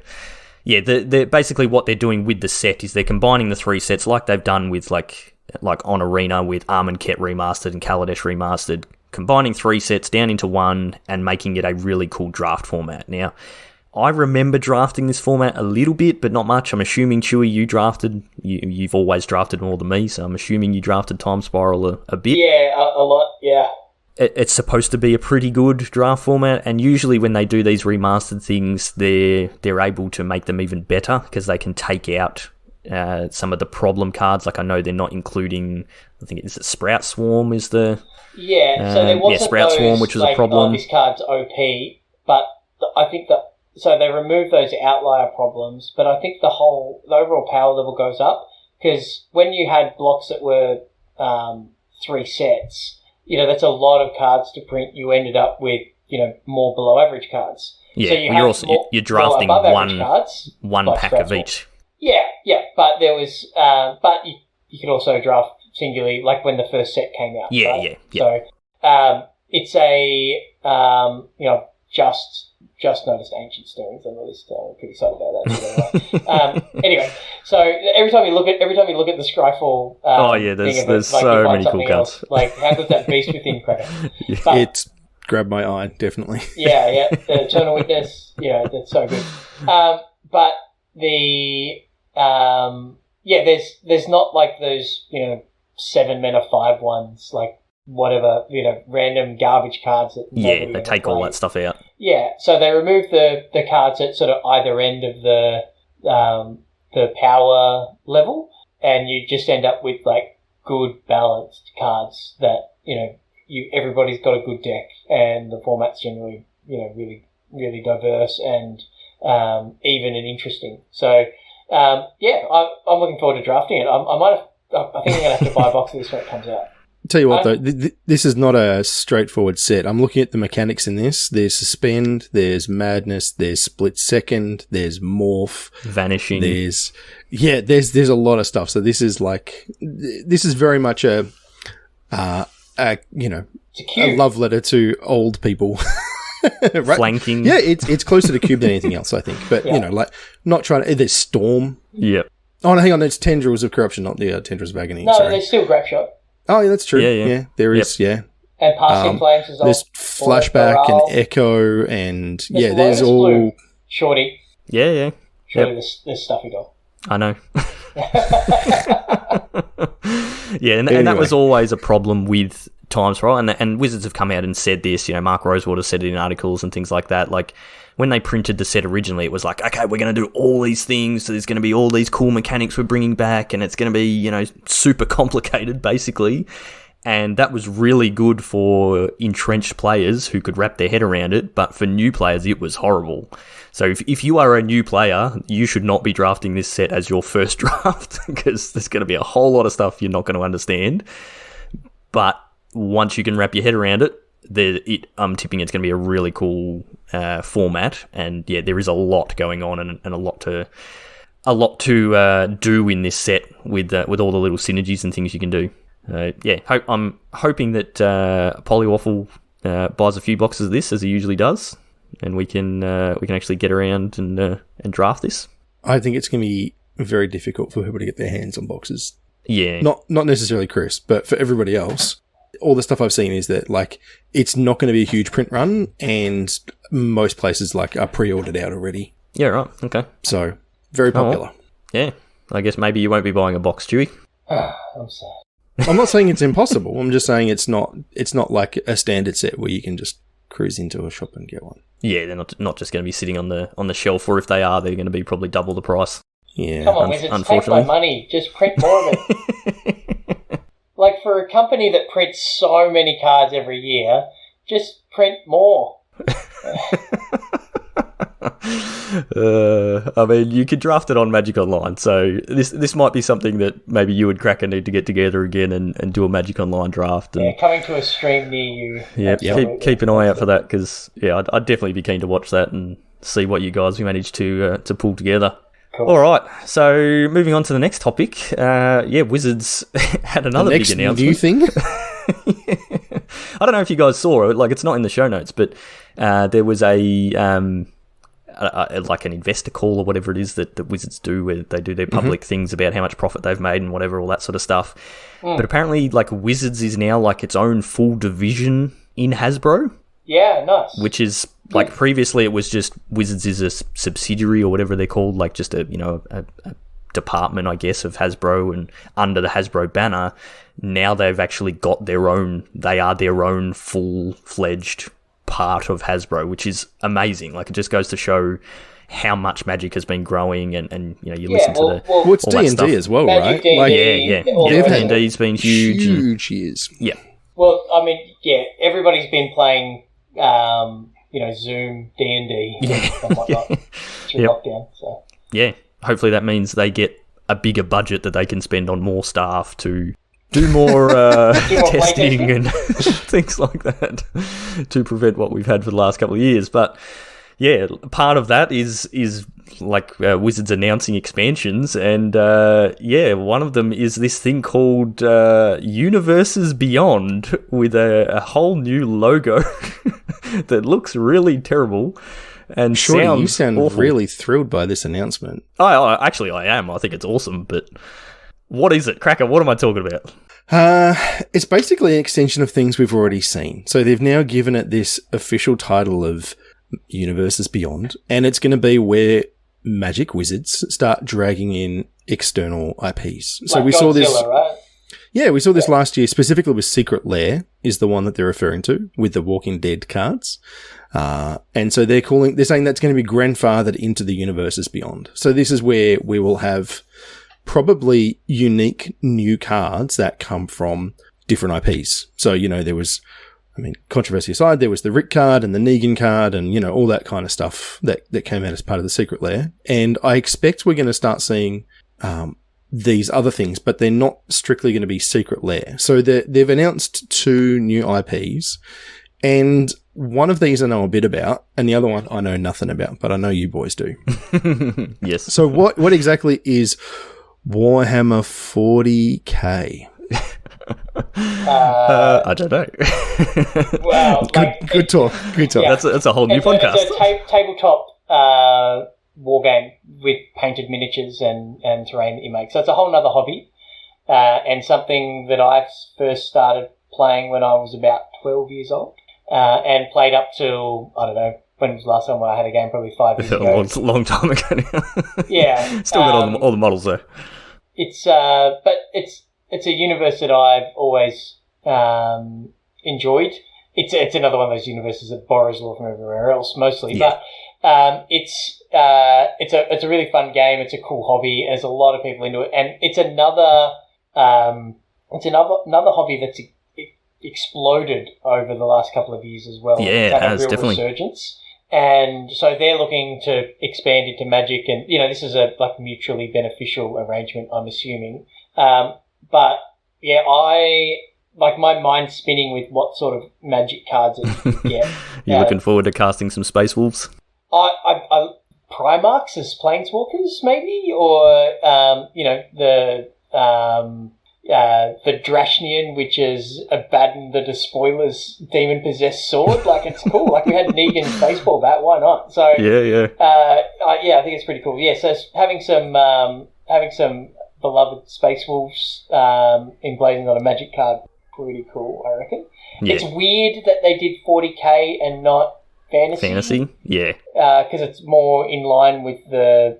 yeah, basically what they're doing with the set is they're combining the 3 sets like they've done with like on Arena with Armenket Remastered and Kaladesh Remastered, combining 3 sets down into one and making it a really cool draft format. Now, I remember drafting this format a little bit, but not much. I'm assuming, Chewy, you've always drafted more than me, so I'm assuming you drafted Time Spiral a bit. Yeah, a lot, yeah. It's supposed to be a pretty good draft format, and usually when they do these remastered things, they're able to make them even better because they can take out some of the problem cards. Like I know they're not including, I think it's Sprout Swarm is the... Yeah, so there wasn't Sprout Swarm, which was a problem. This card's OP, but I think that... So they removed those outlier problems, but I think the overall power level goes up because when you had blocks that were 3 sets... you know, that's a lot of cards to print. You ended up with, you know, more below average cards. Yeah, so you're drafting one pack of each. Yeah, but there was, but you could also draft singularly, like when the first set came out. Yeah, right? yeah. So, it's a, just noticed Ancient Stirrings on the list. I'm pretty excited about that. Anyway, so every time you look at the Scryfall, there's so many cool cards. Like, how does that Beast Within credit? It's grabbed my eye, definitely. Yeah, the Eternal Witness. that's so good. But there's not like those 7 mana 5 ones, like whatever, random garbage cards that they take all that stuff out. Yeah, so they remove the cards at sort of either end of the power level, and you just end up with like good balanced cards that everybody's got a good deck, and the format's generally really really diverse and even and interesting. So I'm looking forward to drafting it. I think I'm gonna have to buy a box of this when it comes out. Tell you what, though, this is not a straightforward set. I'm looking at the mechanics in this. There's Suspend, there's Madness, there's Split Second, there's Morph. Vanishing. There's a lot of stuff. So this is very much a love letter to old people. Right? Flanking. Yeah, it's closer to Cube than anything else, I think. But, not trying to... There's Storm. Yep. Oh, no, hang on. It's Tendrils of Corruption, not the Tendrils of Agony. No, sorry. there's still Grapshot. Oh, yeah, that's true. Yeah, there is, yeah. And Passing Flames is there's Flashback and Echo and... there's all... Blue. Shorty. Yeah. Shorty, this stuffy dog. I know. And that was always a problem with Time Spiral, and Wizards have come out and said this. Mark Rosewater said it in articles and things like that. Like, when they printed the set originally, it was like, okay, we're going to do all these things, so there's going to be all these cool mechanics we're bringing back, and it's going to be, super complicated, basically. And that was really good for entrenched players who could wrap their head around it, but for new players, it was horrible. So if you are a new player, you should not be drafting this set as your first draft, because there's going to be a whole lot of stuff you're not going to understand. But once you can wrap your head around it, I'm tipping it's going to be a really cool format, and there is a lot going on and a lot to do in this set with all the little synergies and things you can do. I'm hoping that Polywaffle buys a few boxes of this, as he usually does, and we can actually get around and draft this. I think it's going to be very difficult for people to get their hands on boxes. Yeah, not necessarily Chris, but for everybody else. All the stuff I've seen is that, like, it's not going to be a huge print run, and most places, like, are pre-ordered out already. Yeah, right. Okay. So, very popular. Yeah. I guess maybe you won't be buying a box, Chewy. I'm sad. I'm not saying it's impossible. I'm just saying it's not like a standard set where you can just cruise into a shop and get one. Yeah, they're not just going to be sitting on the shelf, or if they are, they're going to be probably double the price. Yeah. Come on, Wizards, take my money. Just print more of it. Like, for a company that prints so many cards every year, just print more. I mean, you could draft it on Magic Online, so this might be something that maybe you and Cracker need to get together again and do a Magic Online draft. And, coming to a stream near you. Yeah, keep an eye out for that, because I'd definitely be keen to watch that and see what you guys managed to pull together. Cool. All right, so moving on to the next topic. Wizards had another big announcement. New thing? I don't know if you guys saw it. Like, it's not in the show notes, but there was like an investor call or whatever it is that Wizards do, where they do their public things about how much profit they've made and whatever, all that sort of stuff. But apparently, like, Wizards is now like its own full division in Hasbro. Yeah, nice. Which is, like, previously it was just Wizards is a subsidiary or whatever they're called, like just a department, I guess, of Hasbro, and under the Hasbro banner. Now they've actually got they are their own full-fledged part of Hasbro, which is amazing. Like, it just goes to show how much Magic has been growing, and you listen to well, it's D&D as well, Magic right? D&D's been huge years. Yeah. Well, I mean, everybody's been playing Zoom, D&D and whatnot through lockdown. So. Yeah, hopefully that means they get a bigger budget that they can spend on more staff to do more testing and things like that to prevent what we've had for the last couple of years. But yeah, part of that is like Wizards announcing expansions, and one of them is this thing called Universes Beyond, with a whole new logo that looks really terrible and Shorty, you sound awful. Really thrilled by this announcement. Actually, I am. I think it's awesome, but what is it? Cracker, what am I talking about? It's basically an extension of things we've already seen. So they've now given it this official title of Universes Beyond, and it's going to be where Magic Wizards start dragging in external IPs. So we saw this, right? Yeah, we saw this last year, specifically with Secret Lair is the one that they're referring to with the Walking Dead cards. And so they're saying that's going to be grandfathered into the Universes Beyond. So this is where we will have probably unique new cards that come from different IPs. So, controversy aside, there was the Rick card and the Negan card and, all that kind of stuff that came out as part of the Secret Lair. And I expect we're going to start seeing these other things, but they're not strictly going to be Secret Lair. So they've announced 2 new IPs, and one of these I know a bit about, and the other one I know nothing about, but I know you boys do. Yes. So what exactly is Warhammer 40K? I don't know. Well, good talk. Yeah. That's a whole new podcast. It's a tabletop war game with painted miniatures and terrain that you make. So it's a whole other hobby, and something that I first started playing when I was about 12 years old, and played up till, I don't know, when was the last time I had a game? Probably 5 years ago. A long time ago now. Yeah. Still got all the models though. But it's a universe that I've always enjoyed. It's another one of those universes that borrows a lot from everywhere else, mostly. Yeah. But it's a really fun game. It's a cool hobby. There's a lot of people into it, and it's another hobby that's exploded over the last couple of years as well. Yeah, it has, definitely. Resurgence. And so they're looking to expand into Magic, and this is a mutually beneficial arrangement, I'm assuming. But yeah, my mind's spinning with what sort of Magic cards it get. You're looking forward to casting some Space Wolves? I Primarchs as Planeswalkers, maybe, or the Drashnian, which is Abaddon the Despoiler's demon-possessed sword. It's cool. We had Negan's baseball bat. Why not? So yeah. I think it's pretty cool. Yeah, so having some beloved Space Wolves emblazoned on a Magic card, pretty cool, I reckon. Yeah. It's weird that they did 40k and not fantasy. Yeah. Because it's more in line with the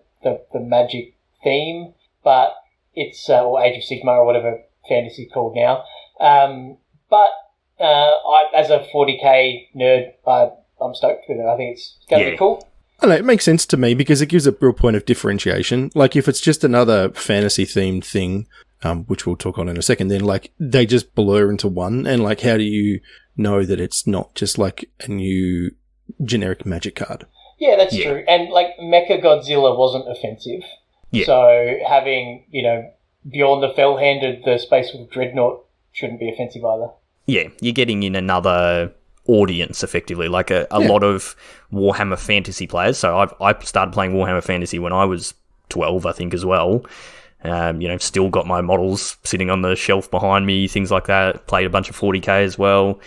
Magic theme, but it's or Age of Sigmar or whatever fantasy called now. But I, as a 40k nerd, I'm stoked with it. I think it's going to be cool. I don't know, it makes sense to me because it gives a real point of differentiation. If it's just another fantasy-themed thing, which we'll talk on in a second, then, they just blur into one. And, how do you know that it's not just, a new generic Magic card? Yeah, that's true. And, Mecha Godzilla wasn't offensive. Yeah. So having, Beyond the Fell-Handed, the Space Wolf Dreadnought shouldn't be offensive either. Yeah, you're getting in another audience, effectively, a lot of Warhammer Fantasy players. So I started playing Warhammer Fantasy when I was 12, I think, as well. Still got my models sitting on the shelf behind me, things like that. Played a bunch of 40k as well.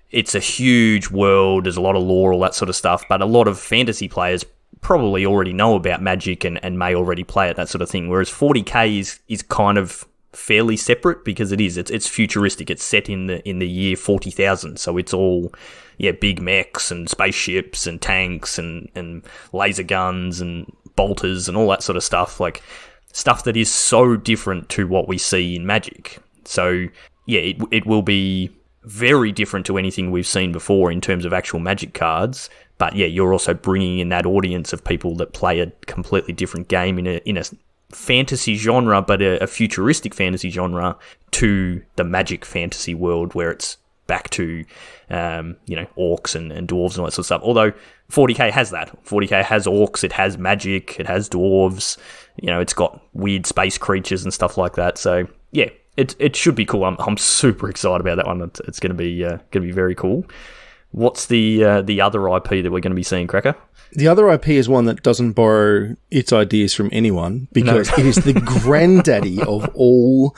It's a huge world, there's a lot of lore, all that sort of stuff, but a lot of fantasy players probably already know about Magic and may already play it, that sort of thing. Whereas 40k is kind of fairly separate because it's futuristic. It's set in the year 40,000, so it's all big mechs and spaceships and tanks and laser guns and bolters and all that sort of stuff, stuff that is so different to what we see in Magic. So it will be very different to anything we've seen before in terms of actual Magic cards. But you're also bringing in that audience of people that play a completely different game in a fantasy genre, but a futuristic fantasy genre, to the Magic fantasy world where it's back to, orcs and dwarves and all that sort of stuff. Although 40k has that. 40k has orcs, it has magic, it has dwarves, it's got weird space creatures and stuff like that. So it should be cool. I'm super excited about that one. It's going to be very cool. What's the other IP that we're going to be seeing, Cracker? The other IP is one that doesn't borrow its ideas from anyone because it is the granddaddy of all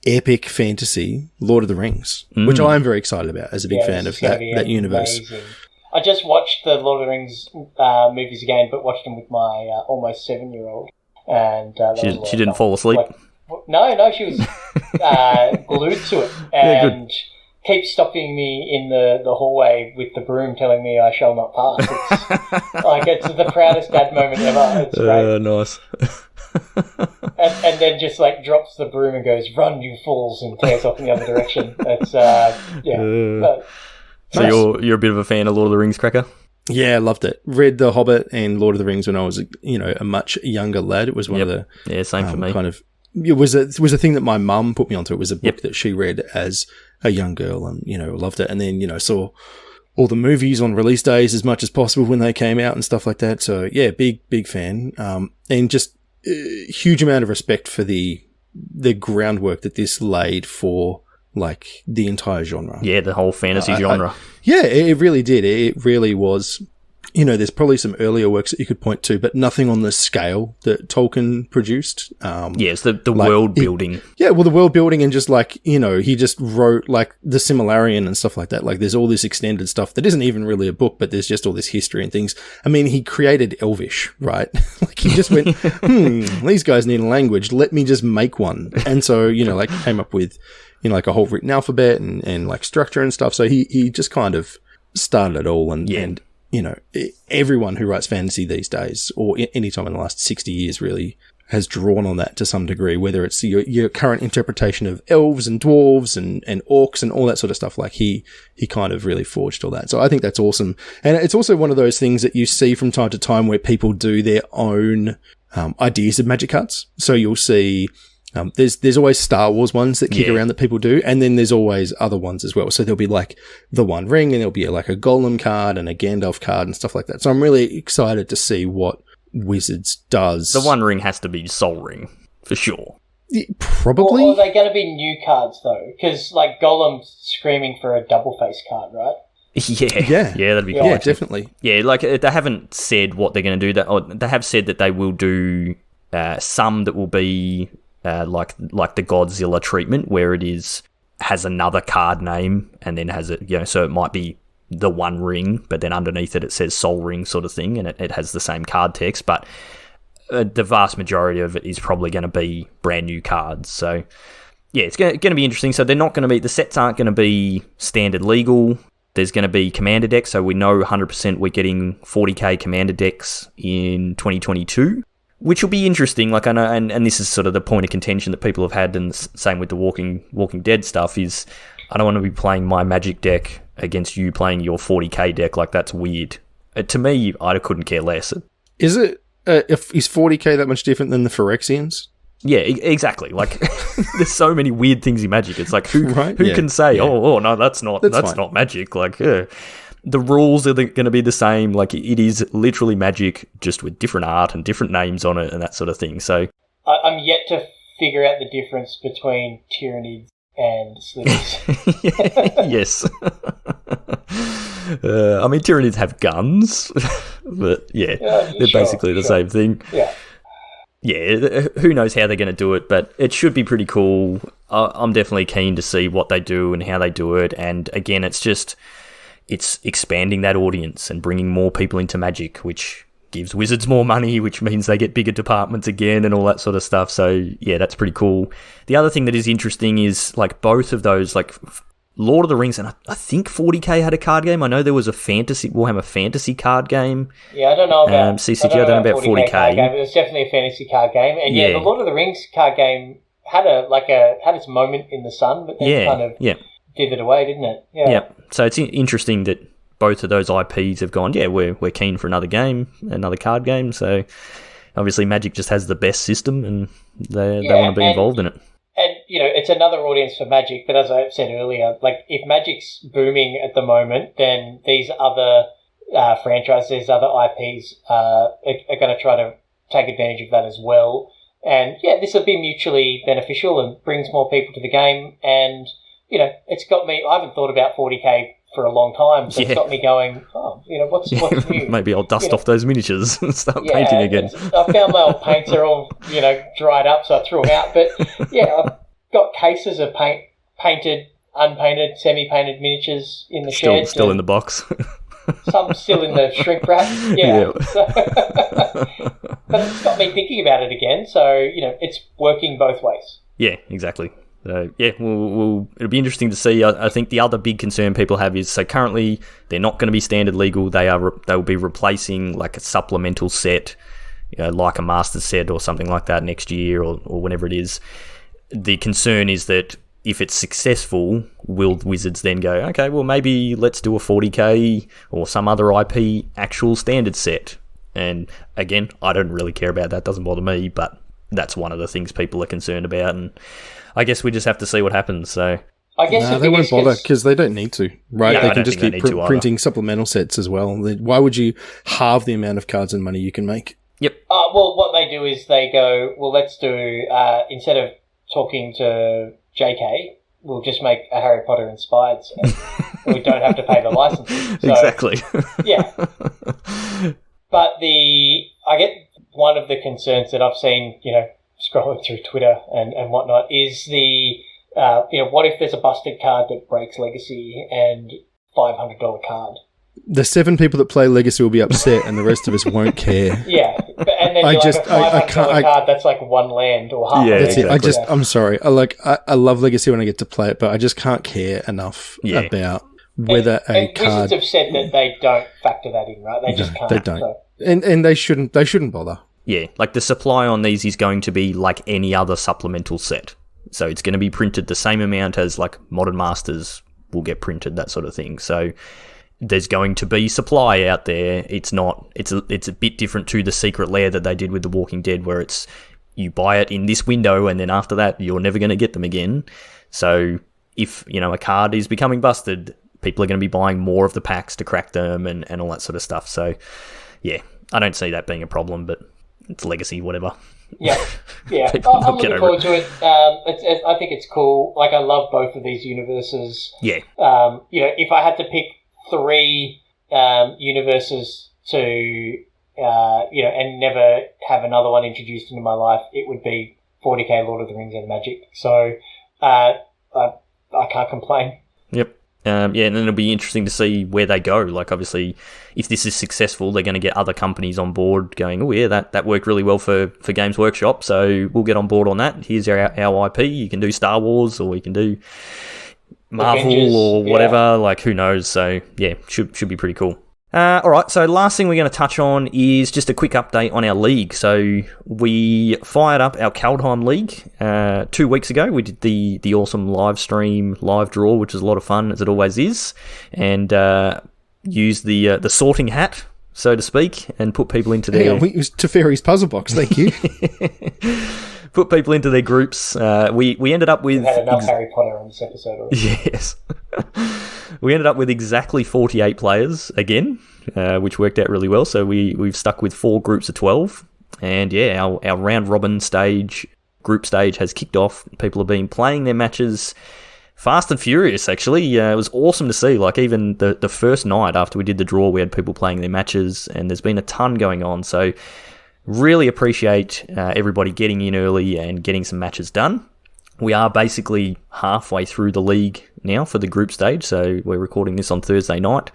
epic fantasy, Lord of the Rings, which I'm very excited about as a big fan of that universe. Amazing. I just watched the Lord of the Rings movies again, but watched them with my almost 7-year-old. And she didn't fall asleep? No, she was glued to it. And keeps stopping me in the hallway with the broom telling me I shall not pass. It's the proudest dad moment ever. It's great. Nice. and then just like drops the broom and goes, "Run, you fools," and tears off in the other direction. It's So you're a bit of a fan of Lord of the Rings, Cracker? Yeah, I loved it. Read The Hobbit and Lord of the Rings when I was, a much younger lad. It was one of the same for me. Kind of, it was a thing that my mum put me onto. It was a book that she read as a young girl, and loved it. And then saw all the movies on release days as much as possible when they came out and stuff like that. So yeah, big fan. And just huge amount of respect for the groundwork that this laid for, like, the entire genre. Yeah, the whole fantasy genre. Yeah, it really did. It really was. There's probably some earlier works that you could point to, but nothing on the scale that Tolkien produced. It's the world building. The world building, and just like, he just wrote like the Silmarillion and stuff like that. Like, there's all this extended stuff that isn't even really a book, but there's just all this history and things. I mean, he created Elvish, right? Like, he just went, these guys need a language. Let me just make one. And so, came up with, like a whole written alphabet and like structure and stuff. So he just kind of started it all, and everyone who writes fantasy these days, or any time in the last 60 years, really has drawn on that to some degree, whether it's your current interpretation of elves and dwarves and orcs and all that sort of stuff. Like, he kind of really forged all that. So I think that's awesome. And it's also one of those things that you see from time to time where people do their own ideas of magic cards. So you'll see... there's always Star Wars ones that kick around that people do, and then there's always other ones as well. So there'll be like the One Ring, and there'll be like a Golem card and a Gandalf card and stuff like that. So I'm really excited to see what Wizards does. The One Ring has to be Sol Ring, for sure. Yeah, probably. Or are they going to be new cards, though? Because, like, Golem's screaming for a double face card, right? Yeah, that'd be cool. Yeah, definitely. Yeah, like, they haven't said what they're going to do. They have said that they will do some that will be... like the Godzilla treatment, where it has another card name, and then has it, so it might be the One Ring, but then underneath it says Sol Ring sort of thing, and it has the same card text. But the vast majority of it is probably going to be brand new cards. So yeah, it's going to be interesting. So they're not going to be, the sets aren't going to be standard legal. There's going to be commander decks, so we know 100% we're getting 40k commander decks in 2022. Which will be interesting, like I know, and this is sort of the point of contention that people have had, and same with the Walking Dead stuff, is I don't want to be playing my Magic deck against you playing your 40k deck. Like, that's weird. To me, I couldn't care less. Is it, is 40k that much different than the Phyrexians? Yeah, exactly. Like, there's so many weird things in Magic. It's like, who can say, oh no, that's not Magic. Like, the rules are going to be the same. Like, it is literally Magic, just with different art and different names on it and that sort of thing. So I'm yet to figure out the difference between Tyranids and Slithers. Yes. I mean, Tyranids have guns, but they're basically the same thing. Yeah, who knows how they're going to do it, but it should be pretty cool. I'm definitely keen to see what they do and how they do it. And again, it's expanding that audience and bringing more people into Magic, which gives Wizards more money, which means they get bigger departments again and all that sort of stuff. So yeah, that's pretty cool. The other thing that is interesting is, like, both of those, like Lord of the Rings, and I think 40k had a card game. I know there was a Warhammer fantasy card game. Yeah, I don't know about CCG. I don't know about 40k. Card game. It was definitely a fantasy card game, and the Lord of the Rings card game had its moment in the sun, but then kind of dithered away, didn't it? Yeah. So it's interesting that both of those IPs have gone, we're keen for another game, another card game. So obviously Magic just has the best system, and they want to be involved in it. And, it's another audience for Magic, but as I said earlier, like, if Magic's booming at the moment, then these other franchises, these other IPs are going to try to take advantage of that as well. And, this will be mutually beneficial and brings more people to the game. And, it's got me... I haven't thought about 40k for a long time, so it's got me going, what's new? Maybe I'll dust off those miniatures and start painting again. I found my old paints are all, dried up, so I threw them out. But, I've got cases of painted, unpainted, semi-painted miniatures in the shed. Still in the box. Some still in the shrink wrap. Yeah. But it's got me thinking about it again, so, it's working both ways. Yeah, exactly. So, yeah, it'll be interesting to see. I think the other big concern people have is, so currently they're not going to be standard legal. They'll be replacing like a supplemental set, like a master set or something like that next year or whenever it is. The concern is that if it's successful, will Wizards then go, okay, well, maybe let's do a 40k or some other IP actual standard set? And again, I don't really care about that. Doesn't bother me, but that's one of the things people are concerned about. And I guess we just have to see what happens. So I guess they won't bother because they don't need to, right? Yeah, they can just keep printing supplemental sets as well. Why would you halve the amount of cards and money you can make? Yep. Well, what they do is they go, well, let's do, instead of talking to JK, we'll just make a Harry Potter inspired set. We don't have to pay the licensing. So, exactly. Yeah. But I get one of the concerns that I've seen, scrolling through Twitter and whatnot is what if there's a busted card that breaks Legacy and $500 card? The 7 people that play Legacy will be upset, and the rest of us won't care. Yeah, and then a $500 card that's like one land or half. Yeah, that's exactly. it. I'm sorry. I love Legacy when I get to play it, but I just can't care enough about whether a card. Wizards have said that they don't factor that in, right? They just can't. They don't, so. and they shouldn't. They shouldn't bother. Yeah, like the supply on these is going to be like any other supplemental set. So it's going to be printed the same amount as like Modern Masters will get printed, that sort of thing. So there's going to be supply out there. It's a bit different to the Secret Lair that they did with The Walking Dead, where it's you buy it in this window and then after that you're never going to get them again. So if, a card is becoming busted, people are going to be buying more of the packs to crack them and all that sort of stuff. So yeah, I don't see that being a problem, but it's Legacy, whatever. Yeah. I'm looking forward to it. I think it's cool. Like, I love both of these universes. Yeah. If I had to pick 3 universes to, and never have another one introduced into my life, it would be 40k Lord of the Rings and Magic. So I can't complain. Yep. And then it'll be interesting to see where they go. Like, obviously, if this is successful, they're going to get other companies on board going, oh, yeah, that worked really well for Games Workshop, so we'll get on board on that. Here's our IP. You can do Star Wars, or you can do Marvel, Avengers, or whatever. Yeah. Like, who knows? So, yeah, should be pretty cool. All right, so last thing we're going to touch on is just a quick update on our league. So we fired up our Kaldheim League 2 weeks ago. We did the awesome live draw, which was a lot of fun, as it always is, and used the sorting hat, so to speak, and put people into their... it was Teferi's puzzle box, thank you. Put people into their groups. We ended up with... We had enough Harry Potter on this episode already. Yes. We ended up with exactly 48 players again, which worked out really well. So we've stuck with 4 groups of 12. And yeah, our round robin group stage has kicked off. People have been playing their matches fast and furious, actually. It was awesome to see. Like, even the first night after we did the draw, we had people playing their matches, and there's been a ton going on. So really appreciate everybody getting in early and getting some matches done. We are basically halfway through the league now for the group stage, so we're recording this on Thursday night.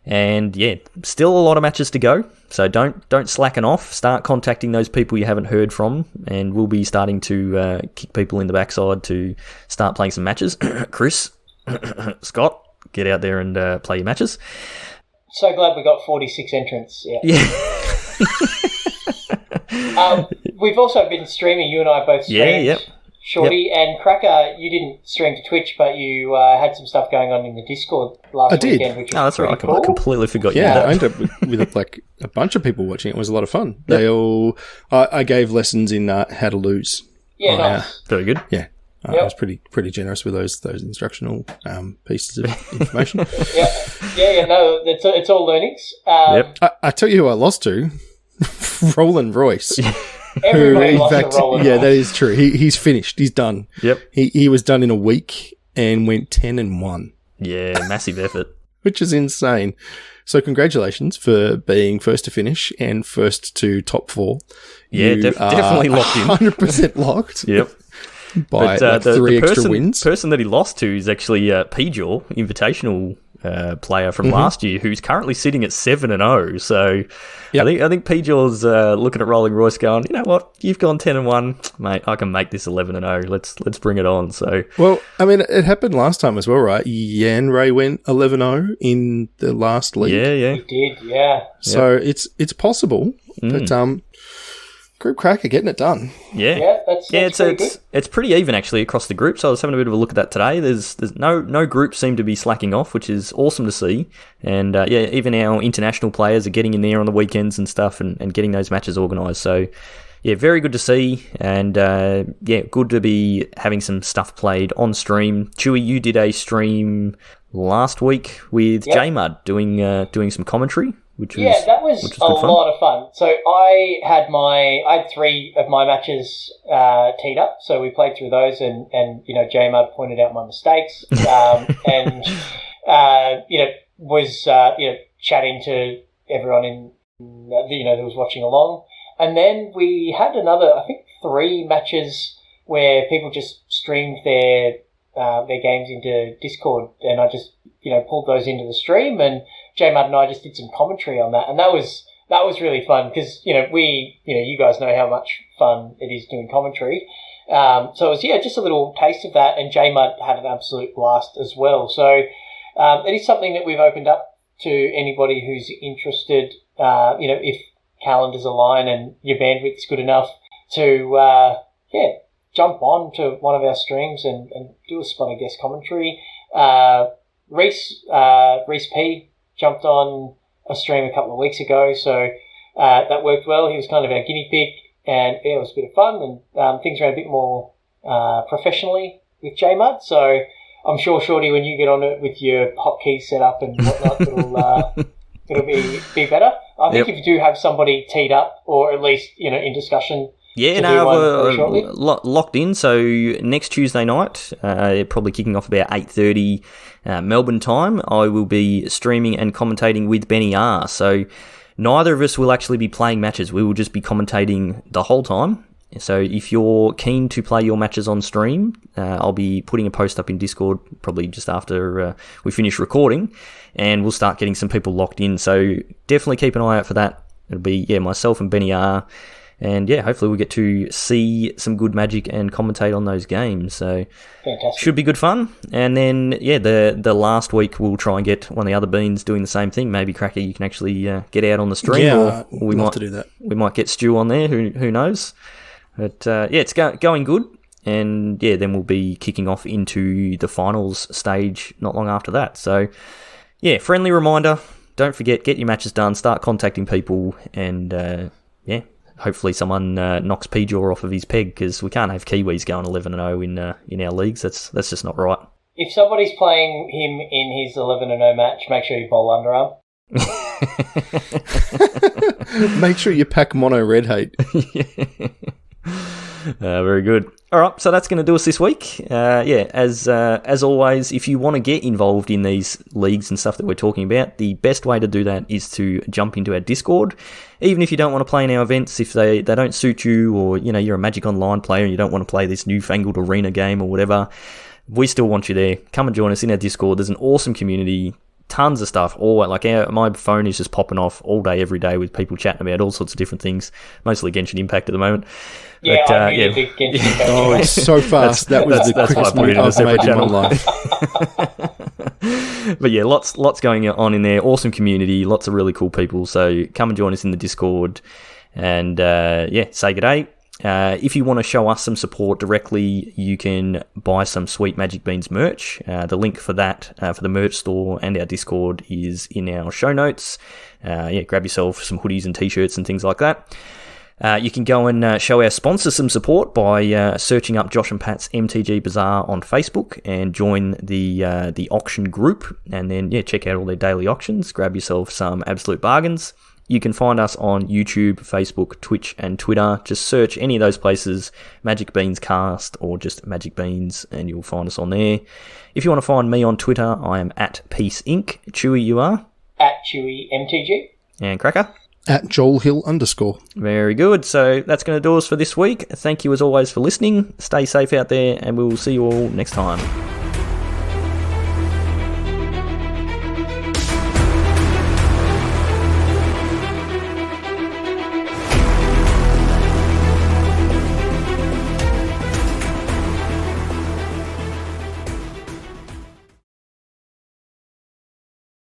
And yeah, still a lot of matches to go, so don't slacken off. Start contacting those people you haven't heard from, and we'll be starting to kick people in the backside to start playing some matches. Chris, Scott, get out there and play your matches. So glad we got 46 entrants. Yeah. We've also been streaming. You and I both streamed. Yeah, yep. Shorty and Cracker, you didn't stream to Twitch, but you had some stuff going on in the Discord last weekend, which was that's right. Cool. I completely forgot. Yeah, I ended up with a bunch of people watching. It was a lot of fun. Yep. They all. I gave lessons in how to lose. Yeah, nice. Very good. Yeah, I was pretty generous with those instructional pieces of information. No, it's all learnings. I tell you who I lost to, Roland Royce. Everybody lost to Roland. Yeah, that is true. He's finished. He's done. Yep. He was done in a week and went 10-1. Yeah, massive effort. Which is insane. So congratulations for being first to finish and first to top 4. Yeah, definitely locked in. 100% locked. Yep. By 3 extra wins. The person that he lost to is actually P-Jaw Invitational player from last year who's currently sitting at 7-0. So Yep. I think PJaw's looking at Rolling Royce going, you know what, you've gone 10-1, mate, I can make this 11-0. Let's bring it on. So Well, I mean, it happened last time as well, right? Yan Ray went 11-0 in the last league. yeah. It did, yeah. So it's possible, but Group Cracker getting it done. Yeah, that's pretty good. It's pretty even actually across the group. So I was having a bit of a look at that today. There's no groups seem to be slacking off, which is awesome to see. And even our international players are getting in there on the weekends and stuff, and getting those matches organised. So yeah, very good to see, and good to be having some stuff played on stream. Chewy, you did a stream last week with JMud doing some commentary. That was a lot of fun. So I had 3 of my matches teed up, so we played through those, and J-Mud pointed out my mistakes, and was chatting to everyone in that was watching along, and then we had another, I think, 3 matches where people just streamed their games into Discord, and I just pulled those into the stream, and J-Mud and I just did some commentary on that, and that was really fun because you guys know how much fun it is doing commentary. So it was just a little taste of that, and J-Mud had an absolute blast as well. So it is something that we've opened up to anybody who's interested. If calendars align and your bandwidth's good enough to jump on to one of our streams and do a spot of guest commentary. Reese P jumped on a stream a couple of weeks ago, so that worked well. He was kind of our guinea pig, and it was a bit of fun, and things ran a bit more professionally with JMud. So I'm sure, Shorty, when you get on it with your hotkeys set up and whatnot, it'll be better. I think if you do have somebody teed up, or at least in discussion. Yeah, we're locked in. So next Tuesday night, probably kicking off about 8:30 Melbourne time, I will be streaming and commentating with Benny R. So neither of us will actually be playing matches. We will just be commentating the whole time. So if you're keen to play your matches on stream, I'll be putting a post up in Discord probably just after we finish recording, and we'll start getting some people locked in. So definitely keep an eye out for that. It'll be myself and Benny R. And hopefully we'll get to see some good Magic and commentate on those games. So fantastic. Should be good fun. And then the last week we'll try and get one of the other beans doing the same thing. Maybe Cracker, you can actually get out on the stream. Yeah, or we love might to do that. We might get Stu on there. Who knows? But it's going good. And then we'll be kicking off into the finals stage not long after that. So friendly reminder: don't forget, get your matches done. Start contacting people, and hopefully someone knocks P-Jaw off of his peg, because we can't have Kiwis going 11-0 in our leagues. That's just not right. If somebody's playing him in his 11-0 match, make sure you bowl underarm. Make sure you pack mono red hate. Very good. All right, so that's going to do us this week. As always, if you want to get involved in these leagues and stuff that we're talking about, the best way to do that is to jump into our Discord. Even if you don't want to play in our events, if they don't suit you, or you're a Magic Online player and you don't want to play this newfangled arena game or whatever, we still want you there. Come and join us in our Discord. There's an awesome community. Tons of stuff. My phone is just popping off all day, every day, with people chatting about all sorts of different things. Mostly Genshin Impact at the moment. Yeah, I'm really a big Genshin Impact. Oh, it's so fast. That was the quickest minute I've made in my life. But lots going on in there. Awesome community. Lots of really cool people. So come and join us in the Discord, and say good day. If you want to show us some support directly, you can buy some Sweet Magic Beans merch. The link for that, for the merch store and our Discord, is in our show notes. Grab yourself some hoodies and t-shirts and things like that. You can go and show our sponsors some support by searching up Josh and Pat's MTG Bazaar on Facebook and join the auction group, and then check out all their daily auctions. Grab yourself some absolute bargains. You can find us on YouTube, Facebook, Twitch, and Twitter. Just search any of those places, Magic Beans Cast, or just Magic Beans, and you'll find us on there. If you want to find me on Twitter, I am at Peace Inc. Chewy, you are? At Chewy MTG. And Cracker? At Joel Hill _. Very good. So that's going to do us for this week. Thank you as always for listening. Stay safe out there, and we will see you all next time.